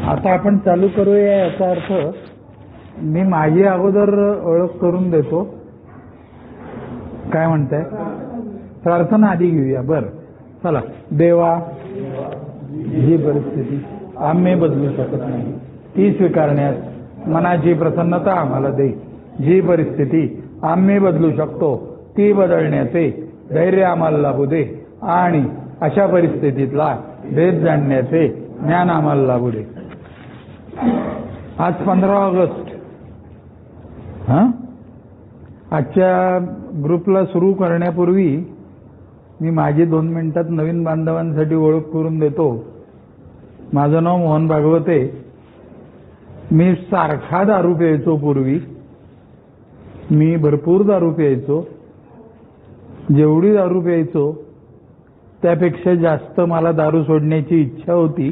आता आपण चालू करूया याचा अर्थ मी माझी अगोदर ओळख करून देतो. काय म्हणताय? प्रार्थना आधी घेऊया. बरं चला. देवा, जी परिस्थिती आम्ही बदलू शकत नाही ती स्वीकारण्यास मनाची प्रसन्नता आम्हाला दे. जी परिस्थिती आम्ही बदलू शकतो ती बदलण्याचे धैर्य आम्हाला लाभू दे आणि अशा परिस्थितीतला भेद जाणण्याचे ज्ञान आम्हाला लाभू दे. आज 15 ऑगस्ट. आजच्या ग्रुपला सुरू करण्यापूर्वी मी माझी 2 मिनिटात नवीन बांधवांसाठी ओळख करून देतो. माझं नाव मोहन भागवते. मी सारखा दारू प्यायचो पूर्वी. मी भरपूर दारू प्यायचो. जेवढी दारू प्यायचो त्यापेक्षा जास्त मला दारू सोडण्याची इच्छा होती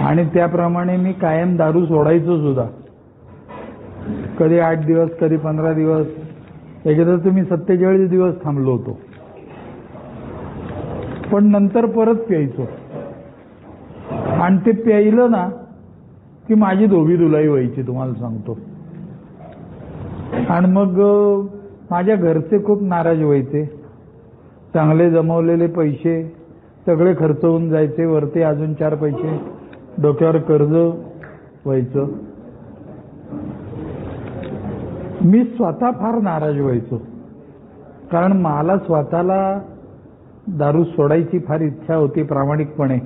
आणि त्याप्रमाणे मी कायम दारू सोडायचो सुद्धा. कधी 8 दिवस, कधी 15 दिवस, एकदा तर मी 47 दिवस थांबलो होतो. पण नंतर परत प्यायचो आणि ते प्यायलं ना की माझी धोबी धुलाई व्हायची, तुम्हाला सांगतो. आणि मग माझ्या घरचे खूप नाराज व्हायचे. चांगले जमवलेले पैसे सगळे खर्च होऊन जायचे. वरती अजून 4 पैसे डोक्यावर कर्ज व्हायचं. मी स्वतः फार नाराज व्हायचो कारण मला स्वतःला दारू सोडायची फार इच्छा होती प्रामाणिकपणे.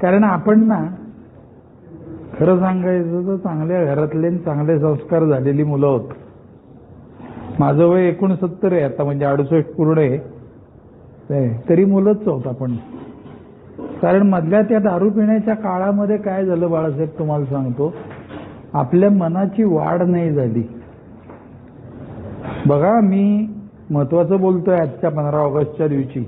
कारण आपण ना खरं सांगायचं तर चांगल्या घरातले चांगले संस्कार झालेली मुलं होत. माझं वय 69 आहे आता, म्हणजे 68 पूर्ण आहे. तरी मुलंच होत आपण. कारण मधल्या त्या दारू पिण्याच्या काळामध्ये काय झालं बाळासाहेब, तुम्हाला सांगतो, आपल्या मनाची वाढ नाही झाली. बघा, मी महत्वाचं बोलतोय आजच्या 15 ऑगस्टच्या दिवशी.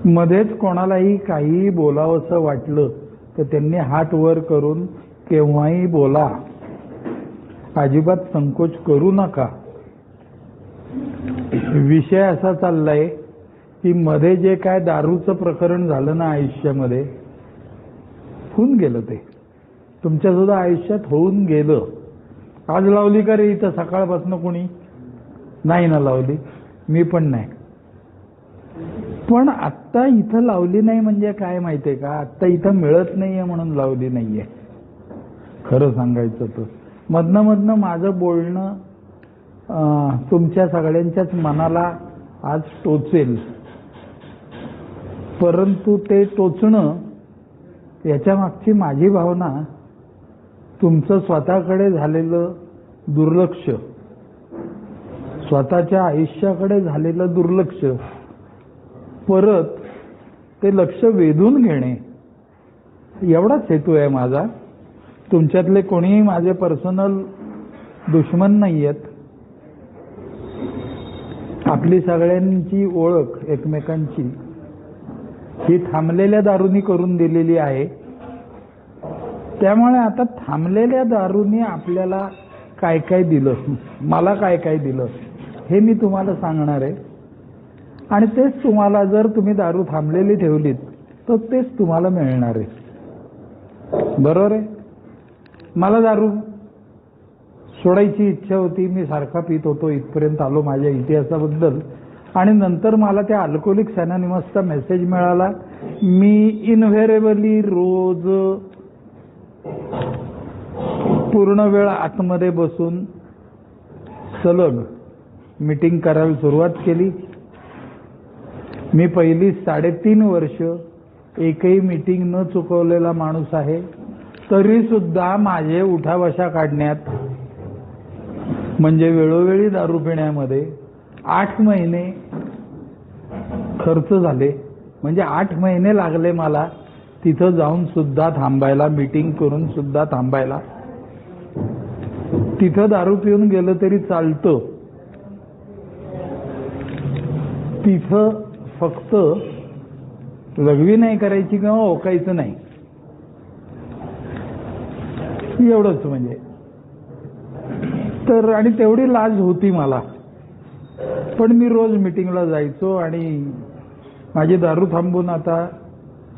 मध्येच कोणालाही काहीही बोलावंसं वाटलं तर त्यांनी हात वर करून केव्हाही बोला. अजिबात संकोच करू नका. विषय असा चाललाय की मध्ये जे काय दारूचं प्रकरण झालं ना आयुष्यामध्ये, होऊन गेलं. ते तुमच्या सुद्धा आयुष्यात होऊन गेलं. आज लावली का रे इथं सकाळपासून कोणी? नाही ना लावली, मी पण नाही. पण आत्ता इथं लावली नाही म्हणजे काय माहितीये का? आत्ता इथं मिळत नाहीये म्हणून लावली नाहीये. खरं सांगायचं तर मधनं माझं बोलणं तुमच्या सगळ्यांच्याच मनाला आज टोचेल. परंतु ते टोचणं याच्या मागची माझी भावना तुमचं स्वतःकडे झालेलं दुर्लक्ष, स्वतःच्या आयुष्याकडे झालेलं दुर्लक्ष, परत ते लक्ष वेधून घेणे, एवढाच हेतू आहे माझा. तुमच्यातले कोणीही माझे पर्सनल दुश्मन नाही आहेत. आपली सगळ्यांची ओळख एकमेकांची ही थांबलेल्या दारूनी करून दिलेली आहे. त्यामुळे आता थांबलेल्या दारूनी आपल्याला काय काय दिलं, मला काय काय दिलं हे मी तुम्हाला सांगणार आहे. आणि तेच तुम्हाला, जर तुम्ही दारू थांबलेली ठेवलीत तर तेच तुम्हाला मिळणार आहे. बरोबर आहे? मला दारू सोडायची इच्छा होती. मी सारखा पित होतो. इथपर्यंत आलो माझ्या इतिहासाबद्दल. आणि नंतर मला त्या अल्कोहोलिक्स अनॉनिमसचा मेसेज मिळाला. मी इनव्हेरेबली रोज पूर्ण वेळ आतमध्ये बसून सलग मीटिंग करायला सुरुवात केली. मी पहिली 3.5 वर्ष एकही मीटिंग न चुकवलेला माणूस आहे. तरी सुद्धा माझे उठाबशा काढण्यात, म्हणजे वेळोवेळी दारू पिण्यामध्ये 8 महिने खर्च झाले. म्हणजे 8 महिने लागले मला तिथं जाऊन सुद्धा थांबायला, मीटिंग करून सुद्धा थांबायला. तिथं दारू पिऊन गेलं तरी चालतं. तिथं फक्त लघवी नाही करायची किंवा ओकायचं नाही, एवढंच. म्हणजे तर आणि तेवढी लाज होती मला. पण मी रोज मीटिंगला जायचो आणि माझी दारू थांबून आता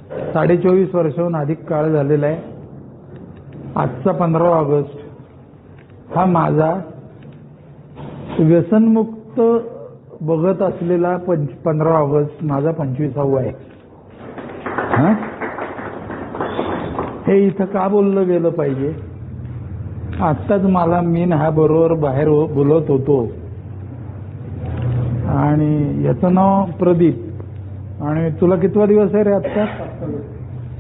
24.5 वर्षाहून अधिक काळ झालेला आहे. आजचा 15 ऑगस्ट हा माझा व्यसनमुक्त बघत असलेला 15 ऑगस्ट माझा 25वा आहे. हे इथं का बोललं गेलं पाहिजे? आत्ताच मला मीन हा बरोबर बाहेर बोलत होतो आणि याचं नाव प्रदीप आणि तुला कितवा दिवस आहे रे आत्ता?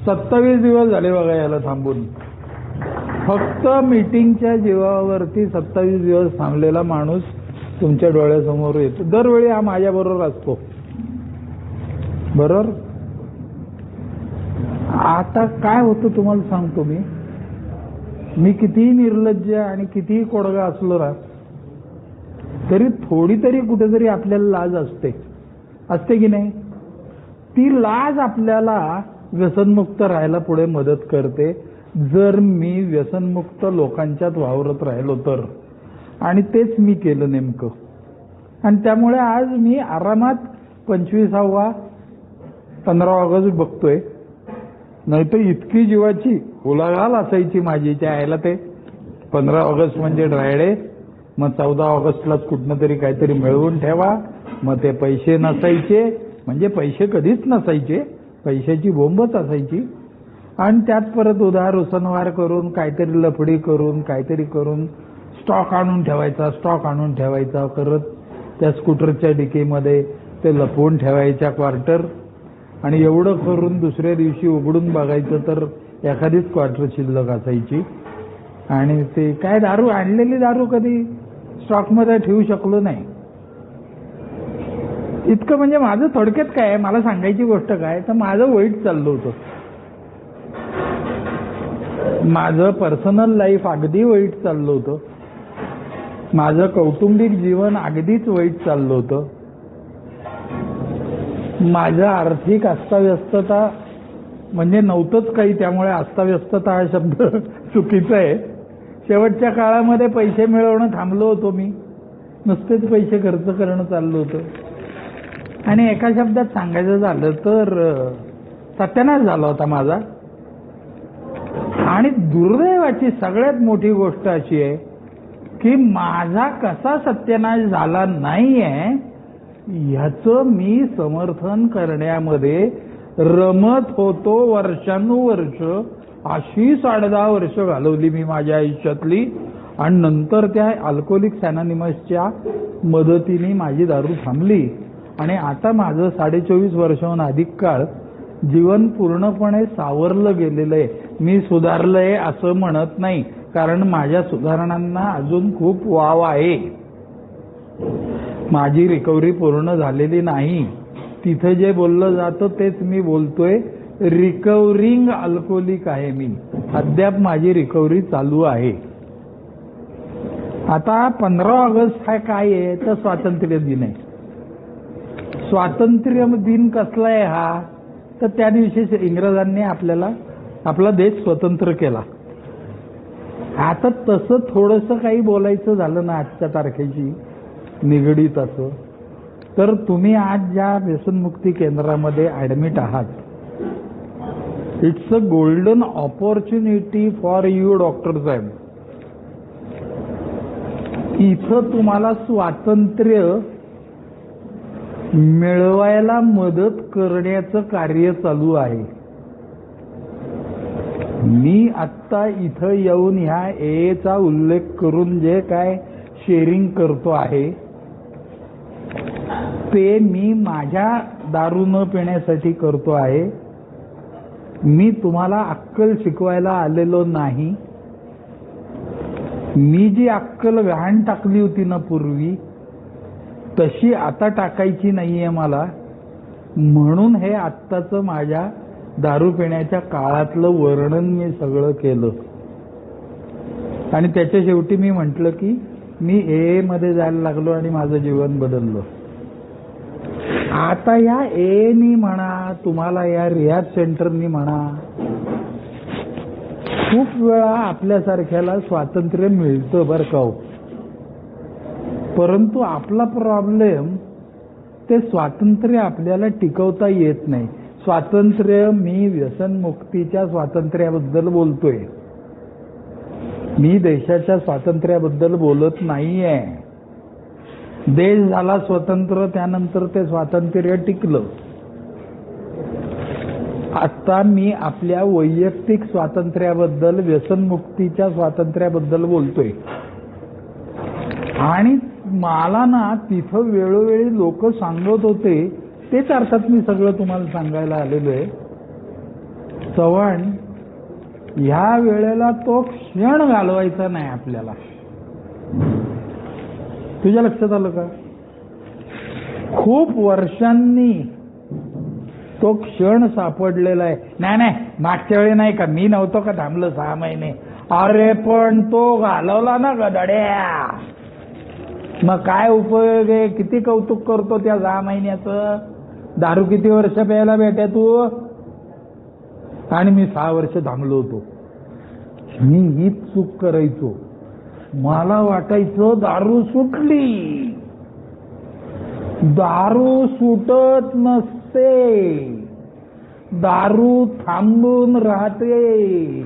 27 दिवस झाले बघा याला थांबून. फक्त मीटिंगच्या जीवावरती 27 दिवस थांबलेला माणूस तुमच्या डोळ्यासमोर येतो. दरवेळी हा माझ्याबरोबर असतो बरोबर. आता काय होतं तुम्हाला सांगतो मी कितीही निर्लज्ज आणि कितीही कोडगा असलो ना तरी थोडी तरी कुठेतरी आपल्याला लाज असते की नाही? ती लाज आपल्याला व्यसनमुक्त राहायला पुढे मदत करते जर मी व्यसनमुक्त लोकांच्यात वावरत राहिलो तर. आणि तेच मी केलं नेमकं. आणि त्यामुळे आज मी आरामात 25वा 15 ऑगस्ट बघतोय. नाहीतर इतकी जीवाची उलाढाल असायची माझी त्या यायला ते 15 ऑगस्ट म्हणजे ड्रायडे, मग 14 ऑगस्टलाच कुठनं तरी काहीतरी मिळवून ठेवा, मग ते पैसे नसायचे म्हणजे पैसे कधीच नसायचे, पैशाची बोंबच असायची. आणि त्यात परत उधार उसनवार करून काहीतरी लफडी करून काहीतरी करून स्टॉक आणून ठेवायचा करत त्या स्कूटरच्या डिकीमध्ये ते लपवून ठेवायच्या क्वार्टर. आणि एवढं करून दुसऱ्या दिवशी उघडून बघायचं तर एखादीच क्वार्टर शिल्लक असायची. आणि ते काय दारू आणलेली दारू कधी स्टॉकमध्ये ठेवू शकलो नाही. इतकं म्हणजे माझं थोडक्यात काय मला सांगायची गोष्ट काय तर माझं वाईट चाललं होतं. माझं पर्सनल लाईफ अगदी वाईट चाललं होतं. माझं कौटुंबिक जीवन अगदीच वाईट चाललं होतं. माझं आर्थिक अस्ताव्यस्तता म्हणजे नव्हतंच काही, त्यामुळे अस्ताव्यस्तता हा शब्द चुकीचा आहे. शेवटच्या काळामध्ये पैसे मिळवणं थांबलो होतो मी, नुसतेच पैसे खर्च करणं चाललं होतं. आणि एका शब्दात सांगायचं झालं तर सत्यानाश झाला होता माझा. आणि दुर्दैवाची सगळ्यात मोठी गोष्ट अशी आहे की माझा कसा सत्यानाश झाला नाहीये ह्याचं मी समर्थन करण्यामध्ये रमत होतो वर्षानुवर्ष. अशी 10.5 वर्ष घालवली मी माझ्या आयुष्यातली. आणि नंतर त्या अल्कोहोलिक्स अनॉनिमसच्या मदतीने माझी दारू थांबली. आणि आता माझं 24.5 वर्षाहून अधिक काळ जीवन पूर्णपणे सावरलं गेलेलं आहे. मी सुधारलंय असं म्हणत नाही, कारण माझ्या सुधारणांना अजून खूप वाव आहे. माझी रिकव्हरी पूर्ण झालेली नाही. तिथं जे बोललं जातं तेच मी बोलतोय. रिकव्हरिंग अल्कोहोलिक आहे मी. अद्याप माझी रिकव्हरी चालू आहे. आता 15 ऑगस्ट हा काय आहे तर स्वातंत्र्य दिन आहे. स्वातंत्र्य दिन कसला आहे हा तर त्या दिवशी इंग्रजांनी आपला देश स्वतंत्र केला. आता तसं थोडंसं काही बोलायचं झालं ना आजच्या तारखेची निगडीत असं तर तुम्ही आज ज्या व्यसनमुक्ती केंद्रामध्ये ऍडमिट आहात, it's a golden opportunity for you doctor साहेब. इथं तुम्हाला स्वातंत्र्य मिळवायला मदत करण्याचं कार्य चालू आहे. मी आत्ता इथं येऊन ह्या एचा उल्लेख करून जे काय शेअरिंग करतो आहे ते मी माझ्या दारू न पिण्यासाठी करतो आहे. मी तुम्हाला अक्कल शिकवायला आलेलो नाही. मी जी अक्कल व्याहाण टाकली होती ना पूर्वी तशी आता टाकायची नाहीये मला. म्हणून हे आत्ताचं माझ्या दारू पिण्याच्या काळातलं वर्णन मी सगळं केलं. आणि त्याच्या शेवटी मी म्हटलं की मी ए मध्ये जायला लागलो आणि माझं जीवन बदललं. आता या एनी म्हणा तुम्हाला या रिहॅब सेंटरनी म्हणा खूप वेळा आपल्यासारख्याला स्वातंत्र्य मिळतं बरं का. परंतु आपला प्रॉब्लेम ते स्वातंत्र्य आपल्याला टिकवता येत नाही. स्वातंत्र्य, मी व्यसनमुक्तीच्या स्वातंत्र्याबद्दल बोलतोय. मी देशाच्या स्वातंत्र्याबद्दल बोलत नाहीये. देश झाला स्वतंत्र, त्यानंतर ते स्वातंत्र्य टिकलं. आता मी आपल्या वैयक्तिक स्वातंत्र्याबद्दल, व्यसनमुक्तीच्या स्वातंत्र्याबद्दल बोलतोय. आणि मला ना तिथं वेळोवेळी लोक सांगत होते, तेच अर्थात मी सगळं तुम्हाला सांगायला आलेलो आहे. चव्हाण, ह्या वेळेला तो क्षण घालवायचा नाही आपल्याला. तुझ्या लक्षात आलं का? खूप वर्षांनी तो क्षण सापडलेला आहे. नाही, मागच्या वेळी नाही का मी नव्हतो का थांबलं 6 महिने? अरे पण तो घालवला ना गधड्या. मग काय उपयोग आहे? किती कौतुक करतो त्या 6 महिन्याचं. दारू किती वर्ष प्यायला भेट्या तू? आणि मी 6 वर्ष थांबलो होतो. मी हीच चूक करायचो. मला वाटायचं दारू सुटली. दारू सुटत नसते, दारू थांबून राहते.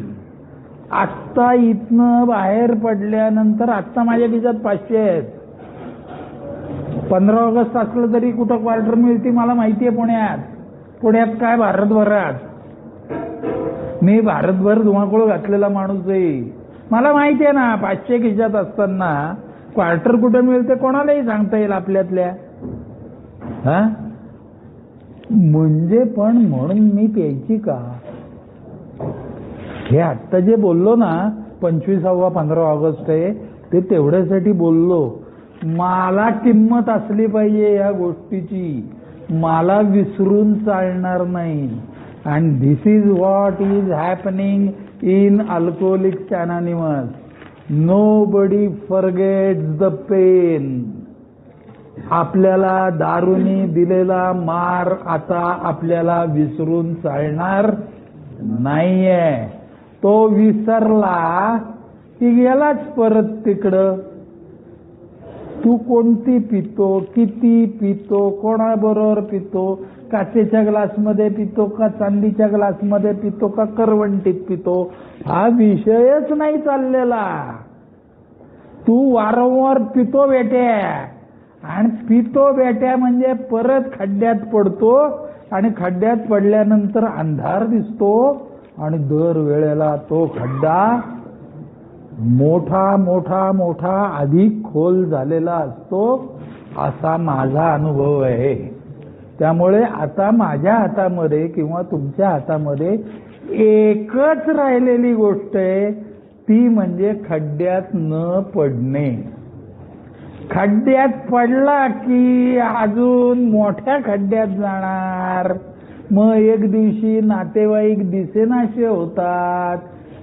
आत्ता इथनं बाहेर पडल्यानंतर आत्ता माझ्या खिशात 500 आहेत. 15 ऑगस्ट असलं तरी कुठं क्वार्टर मिळते मला माहितीये. पुण्यात काय भारतभरात. मी भारतभर धुमाकूळ घातलेला माणूस आहे. मला माहिती आहे ना 500 खिशात असताना क्वार्टर कुठं मिळते कोणालाही सांगता येईल आपल्यातल्या. म्हणजे पण म्हणून मी प्यायची का? हे आत्ता जे बोललो ना 25वा 15 ऑगस्ट आहे ते तेवढ्यासाठी बोललो. मला किंमत असली पाहिजे या गोष्टीची. मला विसरून चालणार नाही. And this is what is happening in Alcoholics Anonymous. Nobody forgets the pain. आपल्याला दारूनी दिलेला मार आता आपल्याला विसरून चालणार नाहीये. तो विसरला की गेलाच परत तिकडं. तू कोणती पितो, किती पितो, कोणाबरोबर पितो, काचेच्या ग्लासमध्ये पितो का चांदीच्या ग्लासमध्ये पितो का करवंटीत पितो, हा विषयच नाही चाललेला. तू वारंवार पितो बेट्या. आणि पितो बेट्या म्हणजे परत खड्ड्यात पडतो. आणि खड्ड्यात पडल्यानंतर अंधार दिसतो. आणि दर वेळेला तो खड्डा मोठा मोठा मोठा अधिक खोल झालेला असतो. असा माझा अनुभव आहे. त्यामुळे आता माझ्या हातामध्ये किंवा तुमच्या हातामध्ये एकच राहिलेली गोष्ट आहे, ती म्हणजे खड्ड्यात न पडणे. खड्ड्यात पडला की अजून मोठ्या खड्ड्यात जाणार. मग एक दिवशी नातेवाईक दिसेनाशे होतात.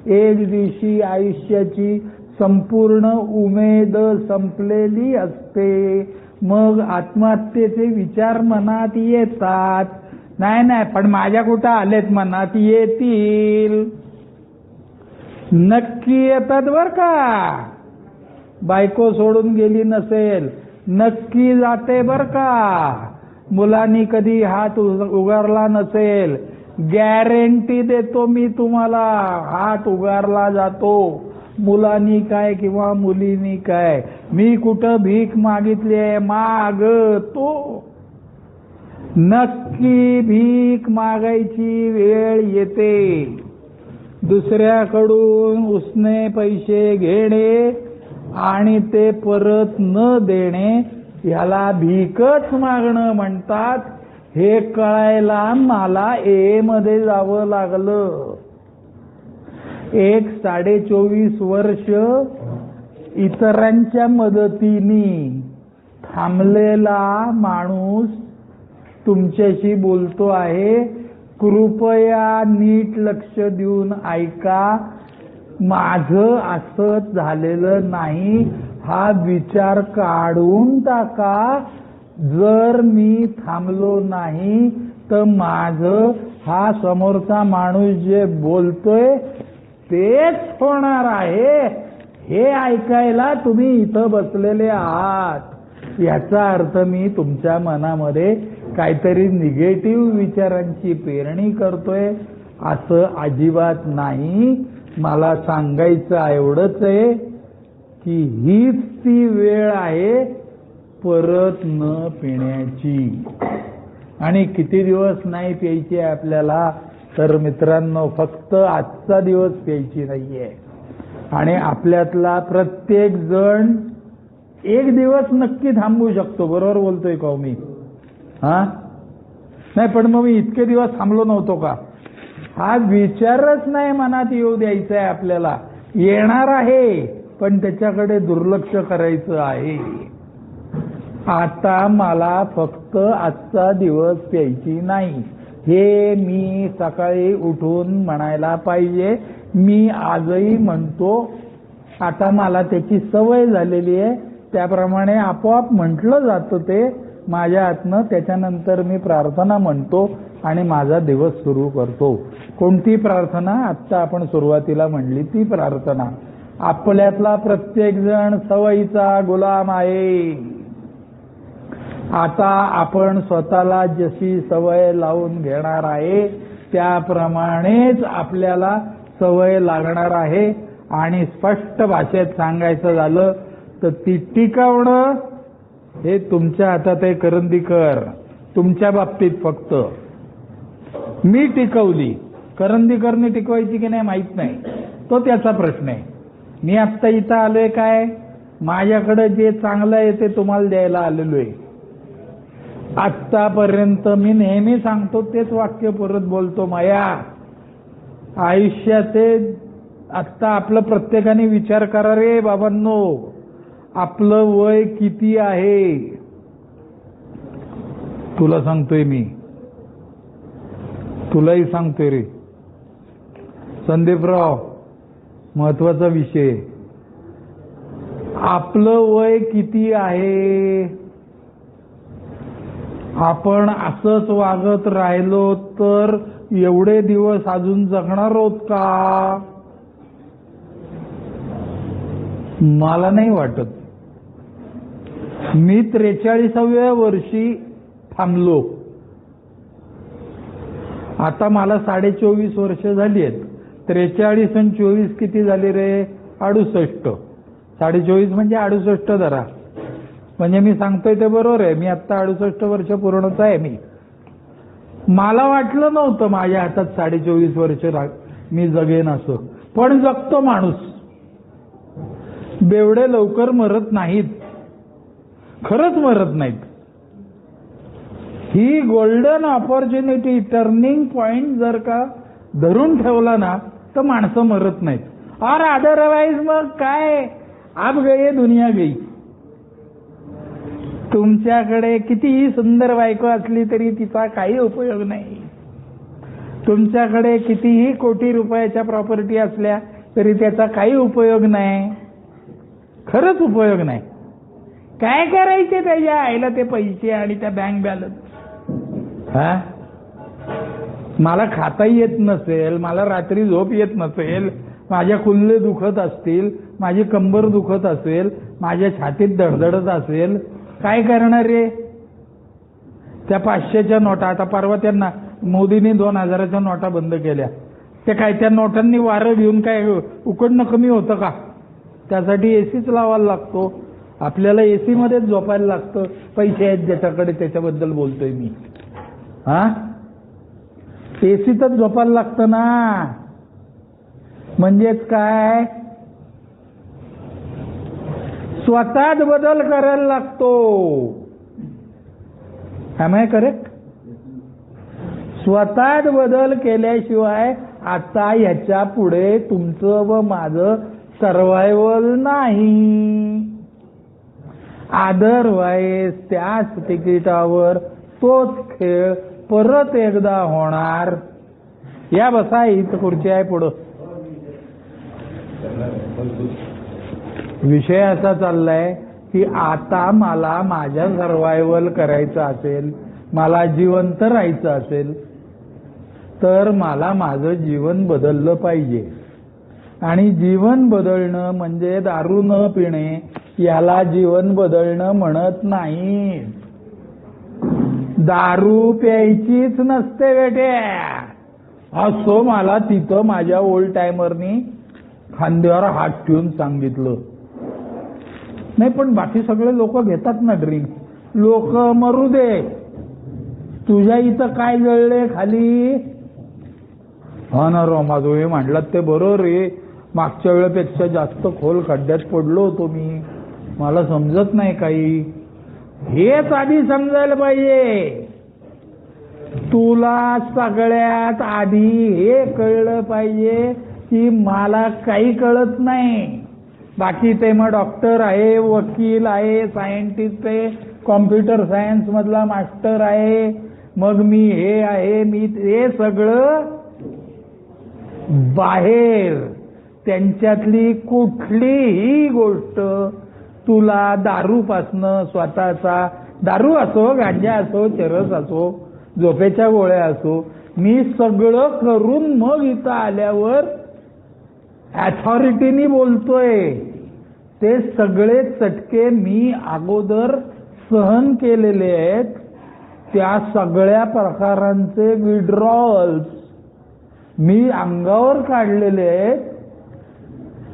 एक दिवशी आयुष्याची संपूर्ण उमेद संपलेली असते. मग आत्महत्येचे विचार मनात येतात. नाही पण माझ्या कुठं आलेत मनात, येतील, नक्की येतात बर का. बायको सोडून गेली नसेल, नक्की जाते बर का. मुलांनी कधी हात उगारला नसेल, गॅरंटी देतो मी तुम्हाला, हात उगारला जातो. मुलांनी काय किंवा मुलींनी काय. मी कुठं भीक मागितली आहे, मागतो. नक्की भीक मागायची वेळ येते. दुसऱ्याकडून उसने पैसे घेणे आणि ते परत न देणे याला भीकच मागणं म्हणतात. हे कळायला मला ए मध्ये जावं लागलं. 24 वर्ष इतरांच्या मदतीने थांबलेला माणूस तुमच्याशी बोलतो आहे. कृपया नीट लक्ष देऊन ऐका. माझं असंच झालेलं नाही हा विचार काढून टाका. जर मी थांबलो नाही तर माझं हा समोरचा माणूस जे बोलतोय तेच होणार आहे. हे ऐकायला तुम्ही इथं बसलेले आहात. याचा अर्थ मी तुमच्या मनामध्ये काहीतरी निगेटिव्ह विचारांची पेरणी करतोय असं अजिबात नाही. मला सांगायचं एवढंच आहे की हीच ती वेळ आहे परत न पिण्याची. आणि किती दिवस नाही प्यायची आहे आपल्याला, तर मित्रांनो फक्त आजचा दिवस प्यायची नाहीये. आणि आपल्यातला प्रत्येक जण एक दिवस नक्की थांबू शकतो. बरोबर बोलतोय का मी? हा नाही, पण मग मी इतके दिवस थांबलो नव्हतो का, हा विचारच नाही मनात येऊ द्यायचा आहे आपल्याला. येणार आहे पण त्याच्याकडे दुर्लक्ष करायचं आहे. आता मला फक्त आजचा दिवस प्यायची नाही हे मी सकाळी उठून म्हणायला पाहिजे. मी आजही म्हणतो. आता मला त्याची सवय झालेली आहे, त्याप्रमाणे आपोआप म्हटलं जातं ते माझ्या हातनं. त्याच्यानंतर मी प्रार्थना म्हणतो आणि माझा दिवस सुरू करतो. कोणती प्रार्थना? आत्ता आपण सुरुवातीला म्हणली ती प्रार्थना. आपल्यातला प्रत्येक जण सवयीचा गुलाम आहे. आता आपण स्वतःला जशी सवय लावून घेणार आहे त्याप्रमाणेच आपल्याला सवय लागणार आहे. आणि स्पष्ट भाषेत सांगायचं झालं तर ती टिकवणं हे तुमच्या हातात आहे. करंदीकर, तुमच्या बाबतीत फक्त मी टिकवली, करंदीकरने टिकवायची की नाही माहित नाही, तो त्याचा प्रश्न आहे. मी आत्ता इथं आलोय काय, माझ्याकडे जे चांगलं आहे ते तुम्हाला द्यायला आलेलो आहे. आत्तापर्यंत मी नेहमी सांगतो तेच वाक्य परत बोलतो. माया आयुष्याचे आत्ता आपलं प्रत्येकाने विचार करा रे बाबांनो, आपलं वय किती आहे? तुला सांगतोय मी, तुलाही सांगतोय रे संदीपराव, महत्वाचा विषय. आपलं वय किती आहे? आपण असंच वागत राहिलो तर एवढे दिवस अजून जगणार आहोत का? मला नाही वाटत. मी 43व्या वर्षी थांबलो. आता मला 24.5 वर्ष झाली आहेत. 43 आणि 24 किती झाले रे? 68. 24.5 म्हणजे 68 धरा. म्हणजे मी सांगतोय ते बरोबर आहे. मी आता 68 वर्ष पूर्णच आहे. मला वाटलं नव्हतं माझ्या हातात 24.5 वर्ष मी जगेन असं, पण जगतो माणूस. बेवडे लवकर मरत नाहीत, खरंच मरत नाहीत. ही गोल्डन ऑपॉर्च्युनिटी, टर्निंग पॉइंट जर का धरून ठेवला ना तर माणसं मरत नाहीत. और अदरवाईज मग काय, आप गए दुनिया गई. तुमच्याकडे कितीही सुंदर बायको असली तरी तिचा काही उपयोग नाही. तुमच्याकडे कितीही कोटी रुपयाच्या प्रॉपर्टी असल्या तरी त्याचा काही उपयोग नाही. खरंच उपयोग नाही. काय करायचे त्याच्या आईला ते पैसे आणि त्या बँक बॅलन्स? हा, मला खाताही येत नसेल, मला रात्री झोप येत नसेल, माझ्या कुल्ले दुखत असतील, माझी कंबर दुखत असेल, माझ्या छातीत धडधडत असेल, काय करणार रे? त्या 500च्या नोटा, आता परवा त्यांना मोदींनी 2000च्या नोटा बंद केल्या. ते काय त्या नोटांनी वारं घेऊन काय उकडणं कमी होतं का? त्यासाठी एसीच लावायला लागतो. आपल्याला एसी मध्येच झोपायला लागतं. पैसे आहेत ज्याच्याकडे त्याच्याबद्दल बोलतोय मी. हा, एसीतच झोपायला लागतं ना. म्हणजेच काय, स्वतःच बदल करायला लागतो. Am I correct? स्वतःच बदल केल्याशिवाय आता ह्याच्या पुढे तुमचं व माझं सर्वायवल नाही. अदरवाईज त्याच तिकिटावर तोच खेळ परत एकदा होणार. या बसा, इथं खुर्ची आहे पुढं. विषय असा चाललाय की आता मला माझ्या सर्वायवल करायचं असेल, मला जिवंत राहायचं असेल तर मला माझं जीवन बदललं पाहिजे. आणि जीवन बदलणं म्हणजे दारू न पिणे याला जीवन बदलणं म्हणत नाही. दारू प्यायचीच नसते बेट्या, असं मला तिथं माझ्या ओल्ड टायमरनी खांद्यावर हात ठेवून सांगितलं. नाही पण बाकी सगळे लोक घेतात ना ड्रिंक, लोक मरू दे, तुझ्या इथं काय जळले खाली? हा ना राव माझं हे म्हटलं ते बरोबर रे, मागच्या वेळेपेक्षा जास्त खोल खड्ड्यात पडलो होतो मी, मला समजत नाही काही. हेच आधी समजायला पाहिजे. तुला सगळ्यात आधी हे कळलं पाहिजे की मला काही कळत नाही. बाकी ते मग डॉक्टर आहे, वकील आहे, सायंटिस्ट आहे, कॉम्प्युटर सायन्स मधला मास्टर आहे, मग मी हे आहे, मी हे सगळं बाहेर. त्यांच्यातली कुठलीही गोष्ट तुला दारूपासनं स्वतःचा, दारू असो, गांजा असो, चरस असो, झोपेच्या गोळ्या असो, मी सगळं करून मग इथं आल्यावर अथॉरिटीनी बोलतोय. ते सगळे चटके मी अगोदर सहन केलेले आहेत. त्या सगळ्या प्रकारांचे विड्रॉल्स मी अंगावर काढलेले आहेत.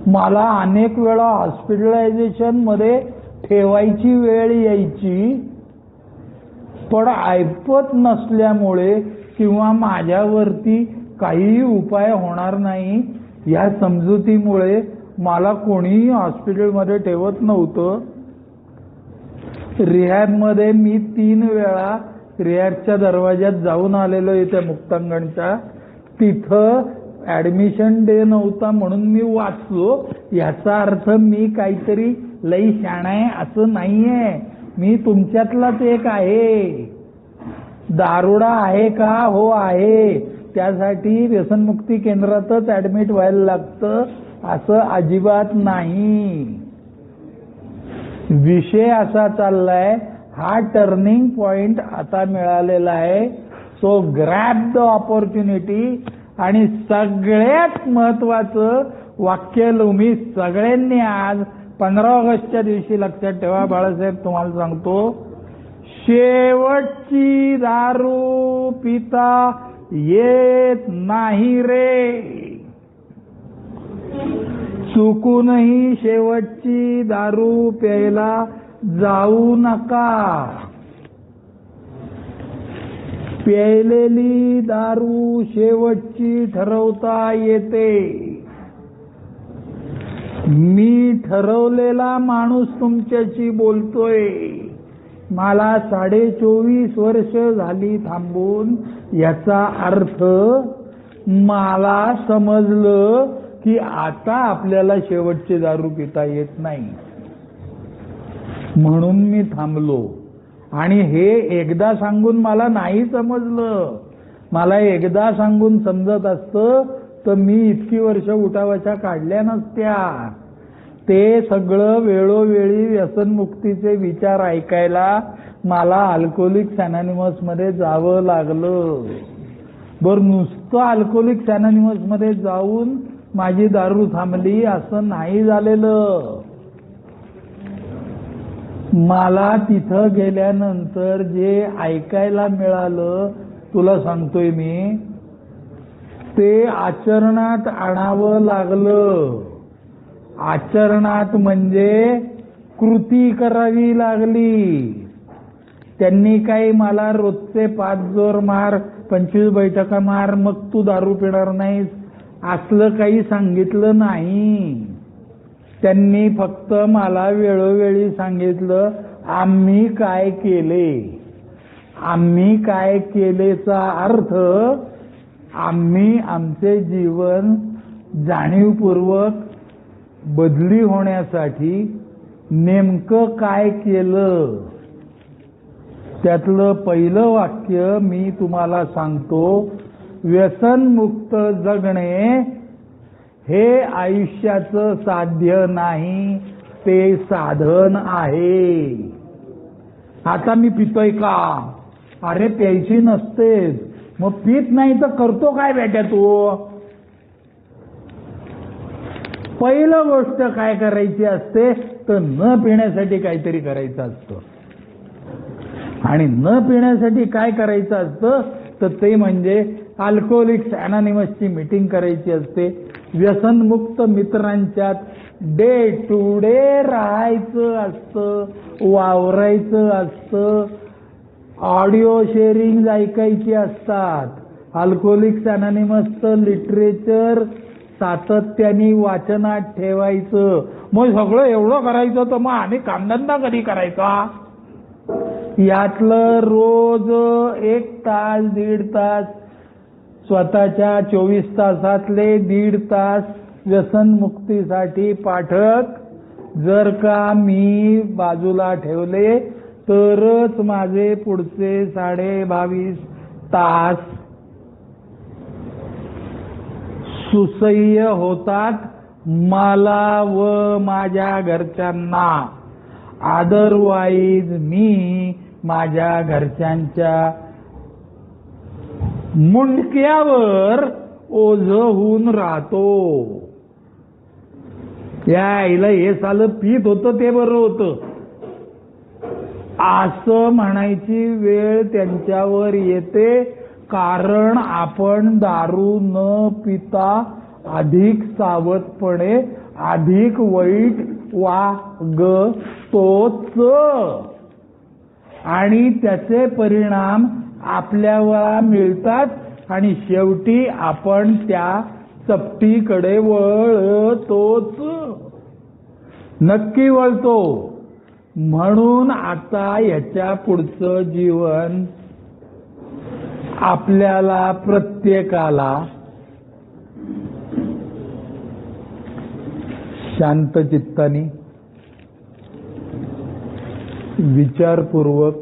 मला अनेक वेळा हॉस्पिटलायझेशन मध्ये ठेवायची वेळ यायची, पण ऐपत नसल्यामुळे किंवा माझ्यावरती काही उपाय होणार नाही या समजुतीमुळे मला कोणीही हॉस्पिटलमध्ये ठेवत नव्हतं. रिहॅबमध्ये मी 3 वेळा रिहॅबच्या दरवाज्यात जाऊन आलेलो इथे मुक्तांगणच्या. तिथं ऍडमिशन डे नव्हता म्हणून मी वाचलो. याचा अर्थ मी काहीतरी लई शाणा आहे असं नाहीये. मी तुमच्यातलाच एक आहे. दारुडा आहे का? हो आहे. त्यासाठी व्यसनमुक्ती केंद्रातच ऍडमिट व्हायला लागतं असं अजिबात नाही. विषय असा चाललाय, हा टर्निंग पॉइंट आता मिळालेला आहे. So grab the opportunity. आणि सगळ्यात महत्वाचं वाक्य तुम्ही सगळ्यांनी आज 15 ऑगस्टच्या दिवशी लक्षात ठेवा. बाळासाहेब तुम्हाला सांगतो, शेवटची दारू पिता येत नाही रे. चुकूनही शेवटची दारू प्यायला जाऊ नका. प्यायलेली दारू शेवटची ठरवता येते. मी ठरवलेला माणूस तुमच्याशी बोलतोय. मला 24.5 वर्ष झाली थांबून. याचा अर्थ मला समजलं की आता आपल्याला शेवटची दारू पिता येत नाही, म्हणून मी थांबलो. आणि हे एकदा सांगून मला नाही समजलं. मला एकदा सांगून समजत असतं तर मी इतकी वर्ष उठावाच्या काढल्या नसत्या. ते सगळं वेळोवेळी व्यसनमुक्तीचे विचार ऐकायला मला अल्कोहोलिक्स अनॉनिमस मध्ये जावं लागलं. बरं, नुसतं अल्कोहोलिक्स अनॉनिमस मध्ये जाऊन माझी दारू थांबली असं नाही झालेलं. मला तिथं गेल्यानंतर जे ऐकायला मिळालं तुला सांगतोय मी, ते आचरणात आणावं लागलं. आचरणात म्हणजे कृती करावी लागली. त्यांनी काही मला रोजचे 5 जोर मार, 25 बैठका मार, मग तू दारू पिणार नाहीस असलं काही सांगितलं नाही. त्यांनी फक्त मला वेळोवेळी सांगितलं, आम्ही काय केले. आम्ही काय केलेचा अर्थ आम्ही आमचे जीवन जाणीवपूर्वक बदली होण्यासाठी नेमकं काय केलं. त्यातलं पहिलं वाक्य मी तुम्हाला सांगतो, व्यसनमुक्त जगणे हे आयुष्याचं साध्य नाही, ते साधन आहे. आता मी पितोय का? अरे प्यायची नसतेच, मग पित नाही तर करतो काय बेट्या तू? पहिलं गोष्ट काय करायची असते तर न पिण्यासाठी काहीतरी करायचं असतं. आणि न पिण्यासाठी काय करायचं असतं तर ते म्हणजे अल्कोहोलिक्स अनॉनिमसची मीटिंग करायची असते. व्यसनमुक्त मित्रांच्यात डे टू डे राहायचं असतं, वावरायचं असतं, ऑडिओ शेअरिंग ऐकायची असतात. अल्कोहोलिक्स अनॉनिमसचं लिटरेचर सातत्याने वाचनात ठेवायचं. मग सगळं एवढं करायचं तर मग आम्ही कामधंदा कधी करायचा? यातलं रोज 1 तास 1.5 तास स्वतःच्या 24 तासातले 1.5 तास व्यसनमुक्तीसाठी पाठक जर का मी बाजूला ठेवले तरच माझे पुढचे 22.5 तास सुसह्य होतात मला व माझ्या घरच्यांना. अदरवाईज मी माझ्या घरच्यांच्या मुंडक्यावर ओझ होऊन राहतो. या आईला हे सालं पीत होतं ते बरं होतं असं म्हणायची वेळ त्यांच्यावर येते. कारण आपण दारू न पिता अधिक सावधपणे अधिक वाईट वागतोच आणि त्याचे परिणाम आपल्याला मिळतात आणि शेवटी आपण त्या चपटीकडे वळतोच, नक्की वळतो. म्हणून आता याच्या पुढचं जीवन आपल्याला प्रत्येकाला शांत चित्ताने विचारपूर्वक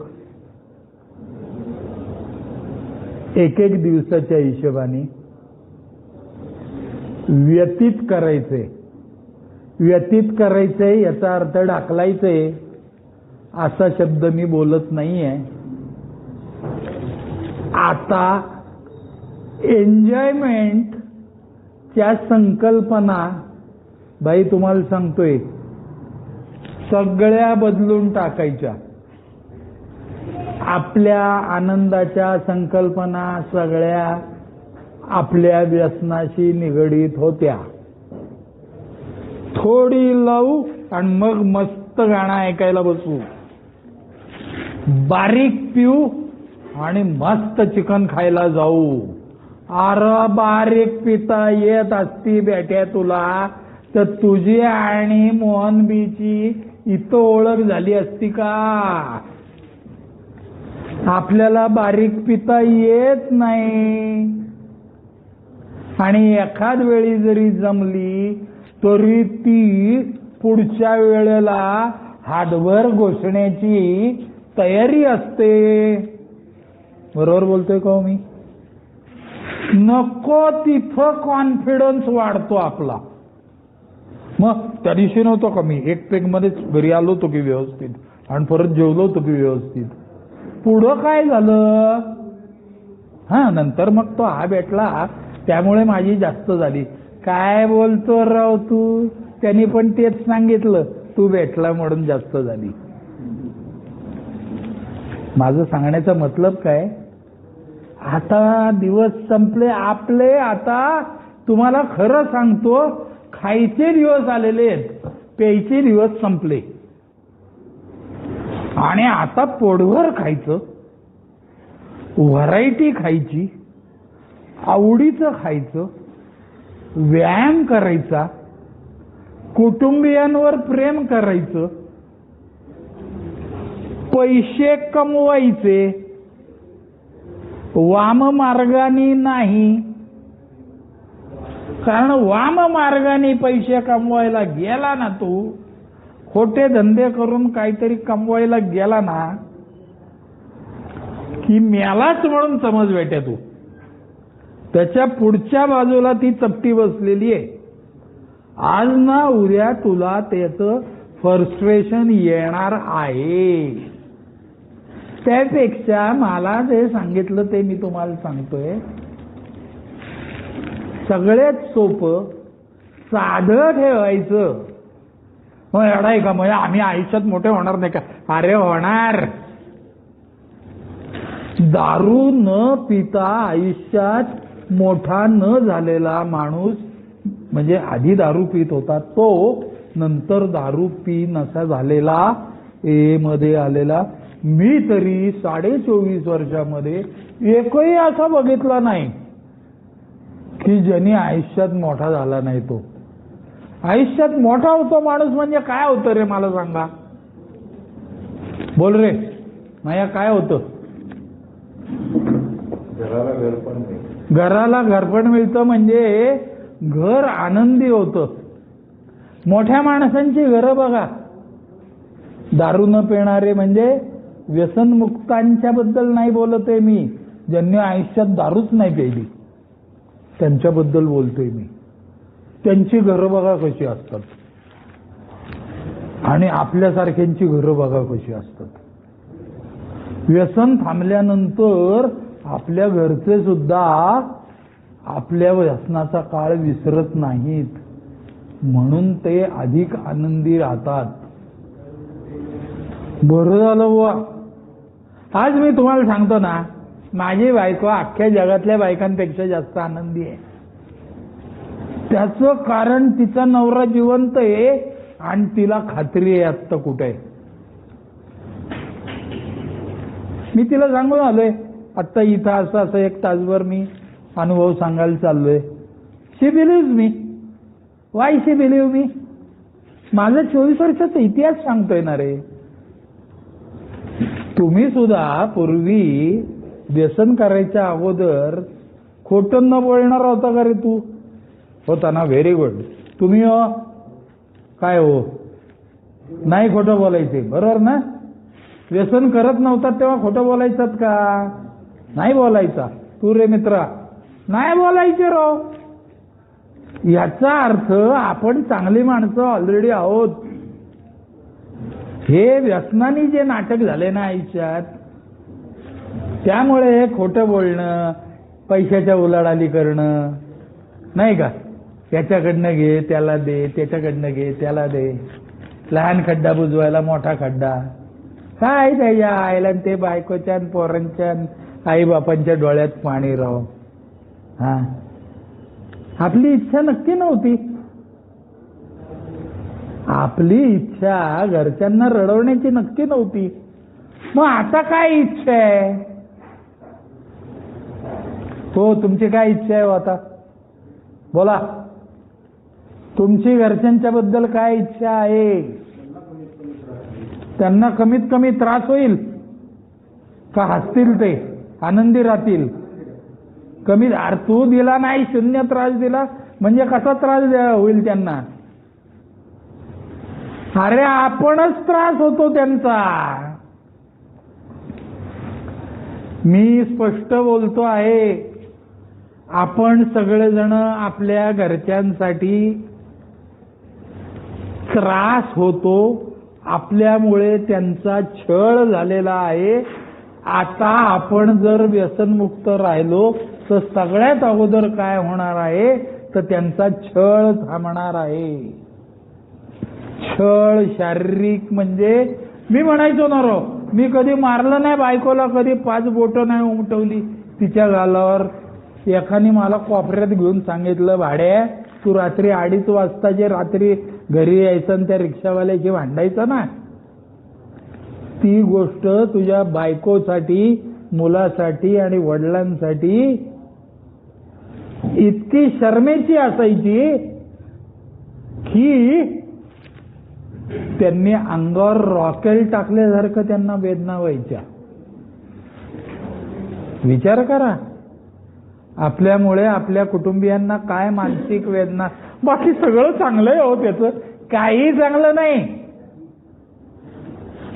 एक दिवसाच्या हिशोबाने व्यतीत करायचे याचा अर्थ ढाकलायचे असा शब्द मी बोलत नाहीये. आता एन्जॉयमेंटच्या संकल्पना बाई तुम्हाला सांगतोय सगळ्या बदलून टाकायच्या. आपल्या आनंदाच्या संकल्पना सगळ्या आपल्या व्यसनाशी निगडीत होत्या. थोडी लावू आणि मग मस्त गाणं ऐकायला बसू, बारीक पिऊ आणि मस्त चिकन खायला जाऊ. अरे बारीक पिता येत असती बेट्या तुला तर तुझी आणि मोहनबीची इथं ओळख झाली असती का? आपल्याला बारीक पिता येत नाही आणि एखाद वेळी जरी जमली तरी ती पुढच्या वेळेला हातभर घोषण्याची तयारी असते. बरोबर बोलतोय का मी? नको तिथं कॉन्फिडन्स वाढतो आपला. मग त्या दिवशी नव्हतो का मी 1 पेग मध्येच घरी आलो होतो की व्यवस्थित आणि परत जेवलो होतो की व्यवस्थित. पुढं काय झालं? नंतर मग तो हा भेटला त्यामुळे माझी जास्त झाली. काय बोलतो राव तू? त्यांनी पण तेच सांगितलं, तू भेटला म्हणून जास्त झाली. माझं सांगण्याचा मतलब काय? आता दिवस संपले आपले. आता तुम्हाला खरं सांगतो खायचे दिवस आलेले आहेत, प्यायचे दिवस संपले आणि आता पोटभर खायचं, व्हरायटी खायची, आवडीचं खायचं, व्यायाम करायचा, कुटुंबियांवर प्रेम करायचं, पैसे कमवायचे, वाम मार्गाने नाही. कारण वाम मार्गाने पैसे कमवायला गेला ना तू, खोटे धंदे करून काहीतरी कमवायला गेला ना की मेलाच म्हणून समज बेट्या तू. त्याच्या पुढच्या बाजूला ती चपटी बसलेली आहे. आज ना उद्या तुला त्याचं फ्रस्ट्रेशन येणार आहे. त्यापेक्षा मला जे सांगितलं ते मी तुम्हाला सांगतोय. सगळ्यात सोपं साधं ठेवायचं. मग एवढा आहे का म्हणजे आम्ही आयुष्यात मोठे होणार नाही का? अरे होणार. दारू न पिता आयुष्यात मोठा न झालेला माणूस, म्हणजे आधी दारू पित होता तो नंतर दारू पी नसा झालेला, मध्ये आलेला, मी तरी 24.5 वर्षामध्ये एकही असा बघितला नाही की ज्यांनी आयुष्यात मोठा झाला नाही. तो आयुष्यात मोठा होतो माणूस म्हणजे काय होतं रे, मला सांगा, बोल रे माया, काय होतं? घराला घरपण मिळतं, म्हणजे घर आनंदी होतं. मोठ्या माणसांची घरं बघा, दारू न पिणारे, म्हणजे व्यसनमुक्तांच्या बद्दल नाही बोलत आहे मी, ज्यांनी आयुष्यात दारूच नाही प्यायली त्यांच्याबद्दल बोलतोय मी. त्यांची घरं बघा कशी असतात आणि आपल्यासारख्यांची घरं बघा कशी असतात. व्यसन थांबल्यानंतर आपल्या घरचे सुद्धा आपल्या व्यसनाचा काळ विसरत नाहीत, म्हणून ते अधिक आनंदी राहतात. बरं झालं बुवा, आज मी तुम्हाला सांगतो ना, माझी बायको अख्ख्या जगातल्या बायकांपेक्षा जास्त आनंदी आहे. त्याचं कारण तिचा नवरा जिवंत आहे आणि तिला खात्री आहे आत्ता कुठे आहे. मी तिला सांगून आलोय, आत्ता इथं असं असं 1 तासभर मी अनुभव सांगायला चाललोय. She believe me. Why she believe me? माझा 24 वर्षाचा इतिहास सांगतोय ना रे. तुम्ही सुद्धा पूर्वी व्यसन करायच्या अगोदर खोटं न बोलणार होता का रे? तू होता ना? Very good. तुम्ही हो काय हो, नाही खोटं बोलायचे, बरोबर ना? व्यसन करत नव्हतात तेव्हा खोटं बोलायचं का? नाही बोलायचा. तू रे मित्रा नाही बोलायचे रो. याचा अर्थ आपण चांगली माणसं ऑलरेडी आहोत. हे व्यसनाने जे नाटक झाले ना आयुष्यात, त्यामुळे खोटं बोलणं, पैशाच्या उलाढाली करणं, नाही का, त्याच्याकडनं घे त्याला दे, त्याच्याकडनं घे त्याला दे, लहान खड्डा बुजवायला मोठा खड्डा, काय त्याच्या आईला ते बायकोच्या पोरांच्या आई बापांच्या डोळ्यात पाणी राव. हा, आपली इच्छा नक्की नव्हती. आपली इच्छा घरच्यांना रडवण्याची नक्की नव्हती. मग आता काय इच्छा आहे? हो, तुमची काय इच्छा आहे? आता बोला, तुमची घरच्यांच्या बद्दल काय इच्छा आहे? त्यांना कमीत कमी त्रास होईल का हसतील, ते आनंदी राहतील? कमी. तू दिला नाही, 0 त्रास दिला म्हणजे कसा त्रास होईल त्यांना? अरे आपणच त्रास होतो त्यांचा. मी स्पष्ट बोलतो आहे, आपण सगळेजण आपल्या घरच्यांसाठी त्रास होतो, आपल्यामुळे त्यांचा छळ झालेला आहे. आता आपण जर व्यसनमुक्त राहिलो तर सगळ्यात अगोदर काय होणार आहे, तर त्यांचा छळ थांबणार आहे. छळ शारीरिक, म्हणजे मी म्हणायचो ना रो, मी कधी मारलं नाही बायकोला, कधी 5 बोटं नाही उमटवली तिच्या गालावर. एकाने मला कोपऱ्यात घेऊन सांगितलं, भाड्या तू रात्री 2:30 वाजता जे रात्री घरी यायचं आणि त्या रिक्षावाल्याशी भांडायचं ना, ती गोष्ट तुझ्या बायकोसाठी, मुलासाठी आणि वडिलांसाठी इतकी शरमेची असायची की त्यांनी अंगावर रॉकेल टाकल्यासारखं त्यांना वेदना व्हायच्या. विचार करा, आपल्यामुळे आपल्या कुटुंबियांना काय मानसिक वेदना. बाकी सगळं चांगलं आहे हो, त्याचं काही चांगलं नाही.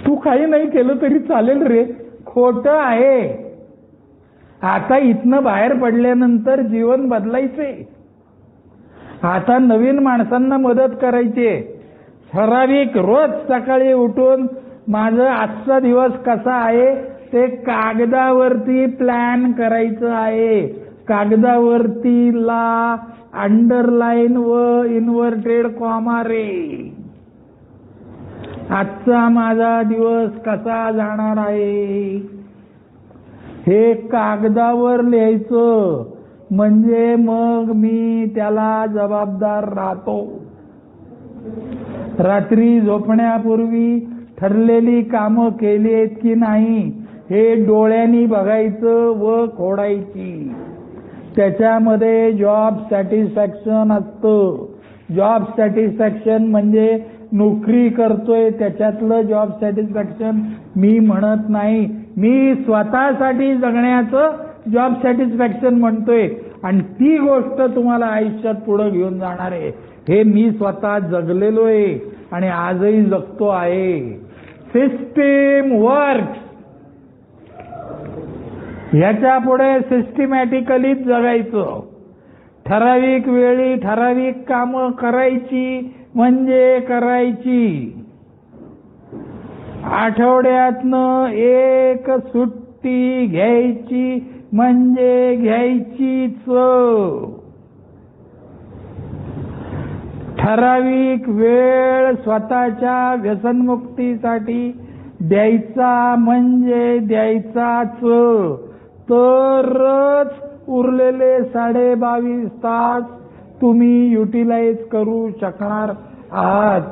तू काही नाही केलं तरी चालेल रे, खोटं आहे. आता इथनं बाहेर पडल्यानंतर जीवन बदलायचे. आता नवीन माणसांना मदत करायची. ठराविक रोज सकाळी उठून माझं आजचा दिवस कसा आहे ते कागदावरती प्लॅन करायचं आहे. कागदावरती ला अंडरलाईन व इन्व्हर्टेड कॉमा रे. आजचा माझा दिवस कसा जाणार आहे हे कागदावर लिहायचं, म्हणजे मग मी त्याला जबाबदार राहतो. रात्री झोपण्यापूर्वी ठरलेली कामं केली आहेत की नाही हे डोळ्यांनी बघायचं व खोडायची. त्याच्यामध्ये जॉब सॅटिस्फॅक्शन असतं. जॉब सॅटिस्फॅक्शन म्हणजे नोकरी करतोय त्याच्यातलं जॉब सॅटिस्फॅक्शन मी म्हणत नाही. मी स्वतःसाठी जगण्याचं जॉब सॅटिस्फॅक्शन म्हणतोय. आणि ती गोष्ट तुम्हाला आयुष्यात पुढे घेऊन जाणार आहे. हे मी स्वतः जगलेलो आहे आणि आजही जगतो आहे. System works. ह्याच्या पुढे सिस्टमॅटिकलीच जगायचं. ठराविक वेळी ठराविक कामं करायची म्हणजे करायची. आठवड्यातनं एक सुट्टी घ्यायची म्हणजे घ्यायचीच. ठराविक वेळ स्वतःच्या व्यसनमुक्तीसाठी द्यायचा म्हणजे द्यायचाच. तरच उरलेले 22.5 तास तुम्ही युटिलाइज करू शकणार आहात.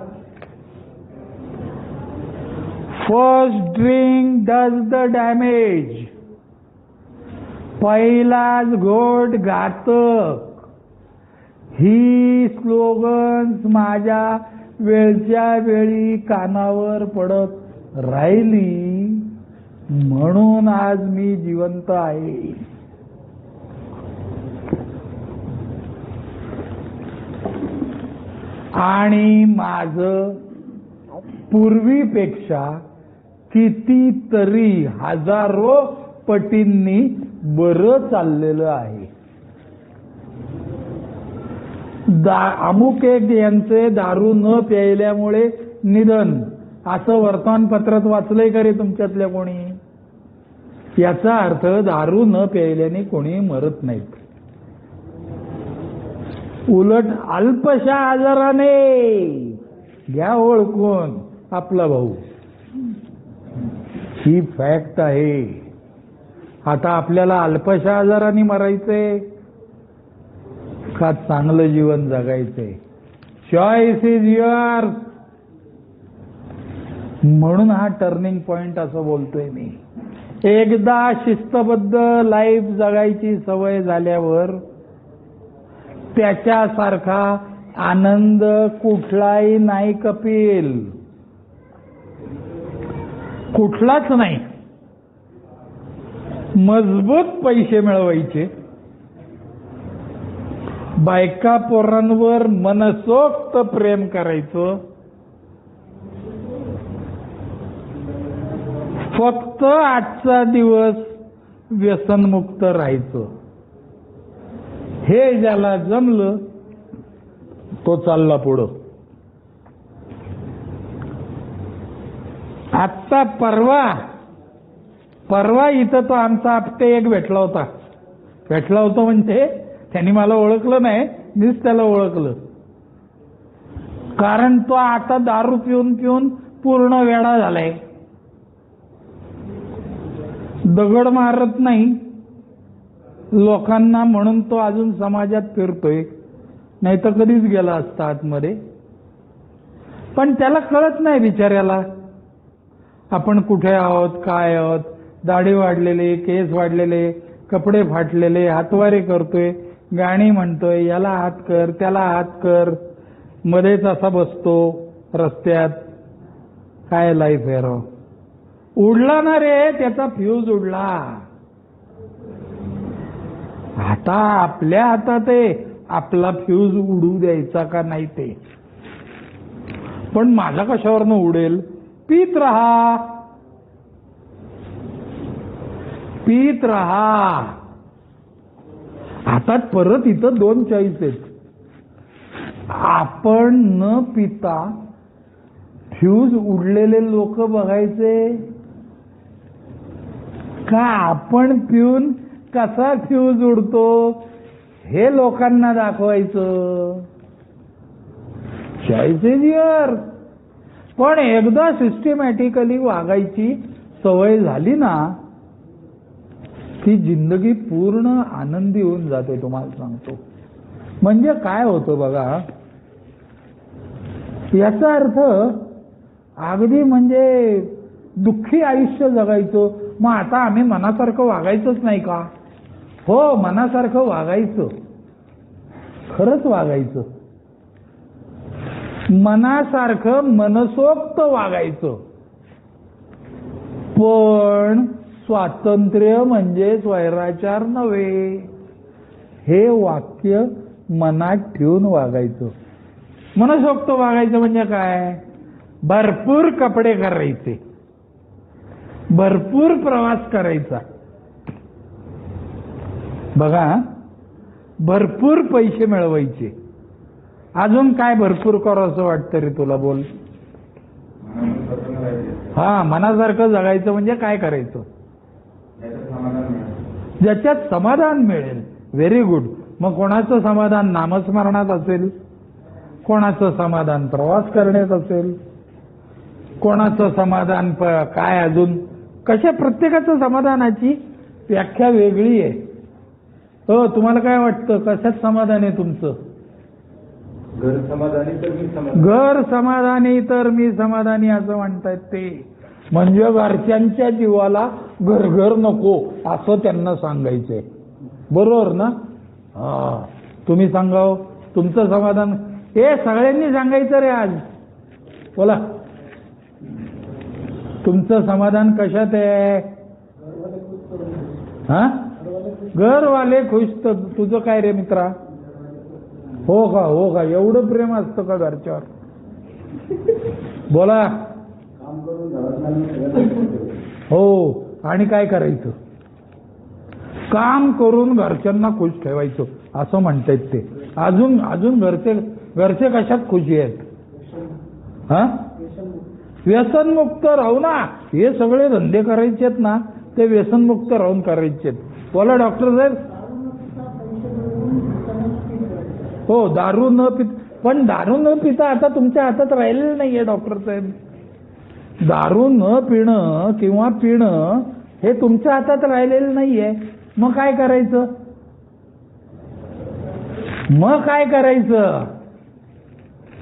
First drink does the damage. पहिलाच घोट घातक. ही स्लोगन्स माझ्या वेळच्या वेळी कानावर पडत राहिली म्हणून आज मी जिवंत आहे. आणि माझं पूर्वीपेक्षा कितीतरी हजारो पटींनी बरं चाललेलं आहे. अमुक एक यांचे दारू न प्यायल्यामुळे निधन असं वर्तमानपत्रात वाचलंय का रे तुमच्यातल्या कोणी? याचा अर्थ दारू न प्यायल्याने कोणी मरत नाहीत. उलट अल्पशा आजाराने घ्या ओळखून आपला भाऊ. ही फॅक्ट आहे. आता आपल्याला अल्पशा आजाराने मरायचंय का चांगलं जीवन जगायचंय? Choice is yours. म्हणून हा टर्निंग पॉइंट असं बोलतोय मी. एकदा शिस्तबद्ध लाईफ जगायची सवय झाल्यावर त्याच्यासारखा आनंद कुठलाही नाही कपिल. कुठलाच नाही. मजबूत पैसे मिळवायचे, बायका पोरांवर मनसोक्त प्रेम करायचं, फक्त आजचा दिवस व्यसनमुक्त राहायचं. हे ज्याला जमलं तो चालला पुढं. आत्ता परवा इथं तो आमचा आपटे एक भेटला होता म्हणजे त्यांनी मला ओळखलं नाही, मीच त्याला ओळखलं. कारण तो आता दारू पिऊन पिऊन पूर्ण वेडा झालाय. दगड मारत नाही लोकांना म्हणून तो अजून समाजात फिरतोय, नाही तर कधीच गेला असता आतमध्ये. पण त्याला कळत नाही बिचाऱ्याला आपण कुठे आहोत, काय आहोत. दाढी वाढलेले, केस वाढलेले, कपडे फाटलेले, हातवारे करतोय, गाणी म्हणतोय, याला हात कर त्याला हात कर, मध्येच असा बसतो रस्त्यात. काय लाईफ आहे राव. उडला ना रे, त्याचा फ्यूज उडला. आता आपल्या हातात आहे आपला फ्यूज उडू द्यायचा का नाही ते. पण माझा कशावरनं उडेल? पीत राहा, पीत राहा. आता परत इथं 2 चॉईस आहेत. आपण न पिता फ्यूज उडलेले लोक बघायचे का आपण पिऊन कसा फ्यूज उडतो हे लोकांना दाखवायचं? Choice is yours. पण एकदा सिस्टमॅटिकली वागायची सवय झाली ना ती जिंदगी पूर्ण आनंदी होऊन जाते. तुम्हाला सांगतो. म्हणजे काय होतं बघा, याचा अर्थ अगदी म्हणजे दुःखी आयुष्य जगायचं. मग आता आम्ही मनासारखं वागायचंच नाही का? हो, मनासारखं वागायचं, खरंच वागायचं, मनासारखं मनसोक्त वागायचं. पण स्वातंत्र्य म्हणजे स्वैराचार नव्हे, हे वाक्य मनात ठेवून वागायचं. मनसोक्त वागायचं म्हणजे काय? भरपूर कपडे करायचे, भरपूर प्रवास करायचा, बघा, भरपूर पैसे मिळवायचे. अजून काय भरपूर करावं असं वाटतं रे तुला? बोल. हा, मनासारखं जगायचं म्हणजे काय करायचं? ज्याच्यात समाधान मिळेल. Very good. मग कोणाचं समाधान नामस्मरणात असेल, कोणाचं समाधान प्रवास करण्यात असेल, कोणाचं समाधान काय अजून कशा, प्रत्येकाचं समाधानाची व्याख्या वेगळी आहे. हो, तुम्हाला काय वाटतं, कशात समाधान आहे तुमचं? घर समाधानी तर मी समाधानी. घर समाधानी तर मी समाधानी असं म्हणतायत ते. म्हणजे घरच्यांच्या जीवाला घर घर नको असं त्यांना सांगायचंय. बरोबर ना? हा, तुम्ही सांगाव तुमचं समाधान. हे सगळ्यांनी सांगायचं रे आज. बोला, तुमचं समाधान कशात आहे? हा, घरवाले खुश. तर तुझं काय रे मित्रा? हो का? हो का? एवढं प्रेम असतं का घरच्यावर? बोला. हो, आणि काय करायचं? काम करून घरच्यांना खुश ठेवायचं असं म्हणतात ते. अजून अजून घरचे कशात खुशी आहेत? हा, व्यसनमुक्त राहू ना. हे सगळे धंदे करायचे आहेत ना, ते व्यसनमुक्त राहून करायचे आहेत. बोला डॉक्टर साहेब. हो, दारू न पिता. पण दारू न पिता आता तुमच्या हातात राहिलेलं नाहीये डॉक्टर साहेब. दारू न पिणं किंवा पिणं हे तुमच्या हातात राहिलेलं नाहीये. मग काय करायचं? मग काय करायचं?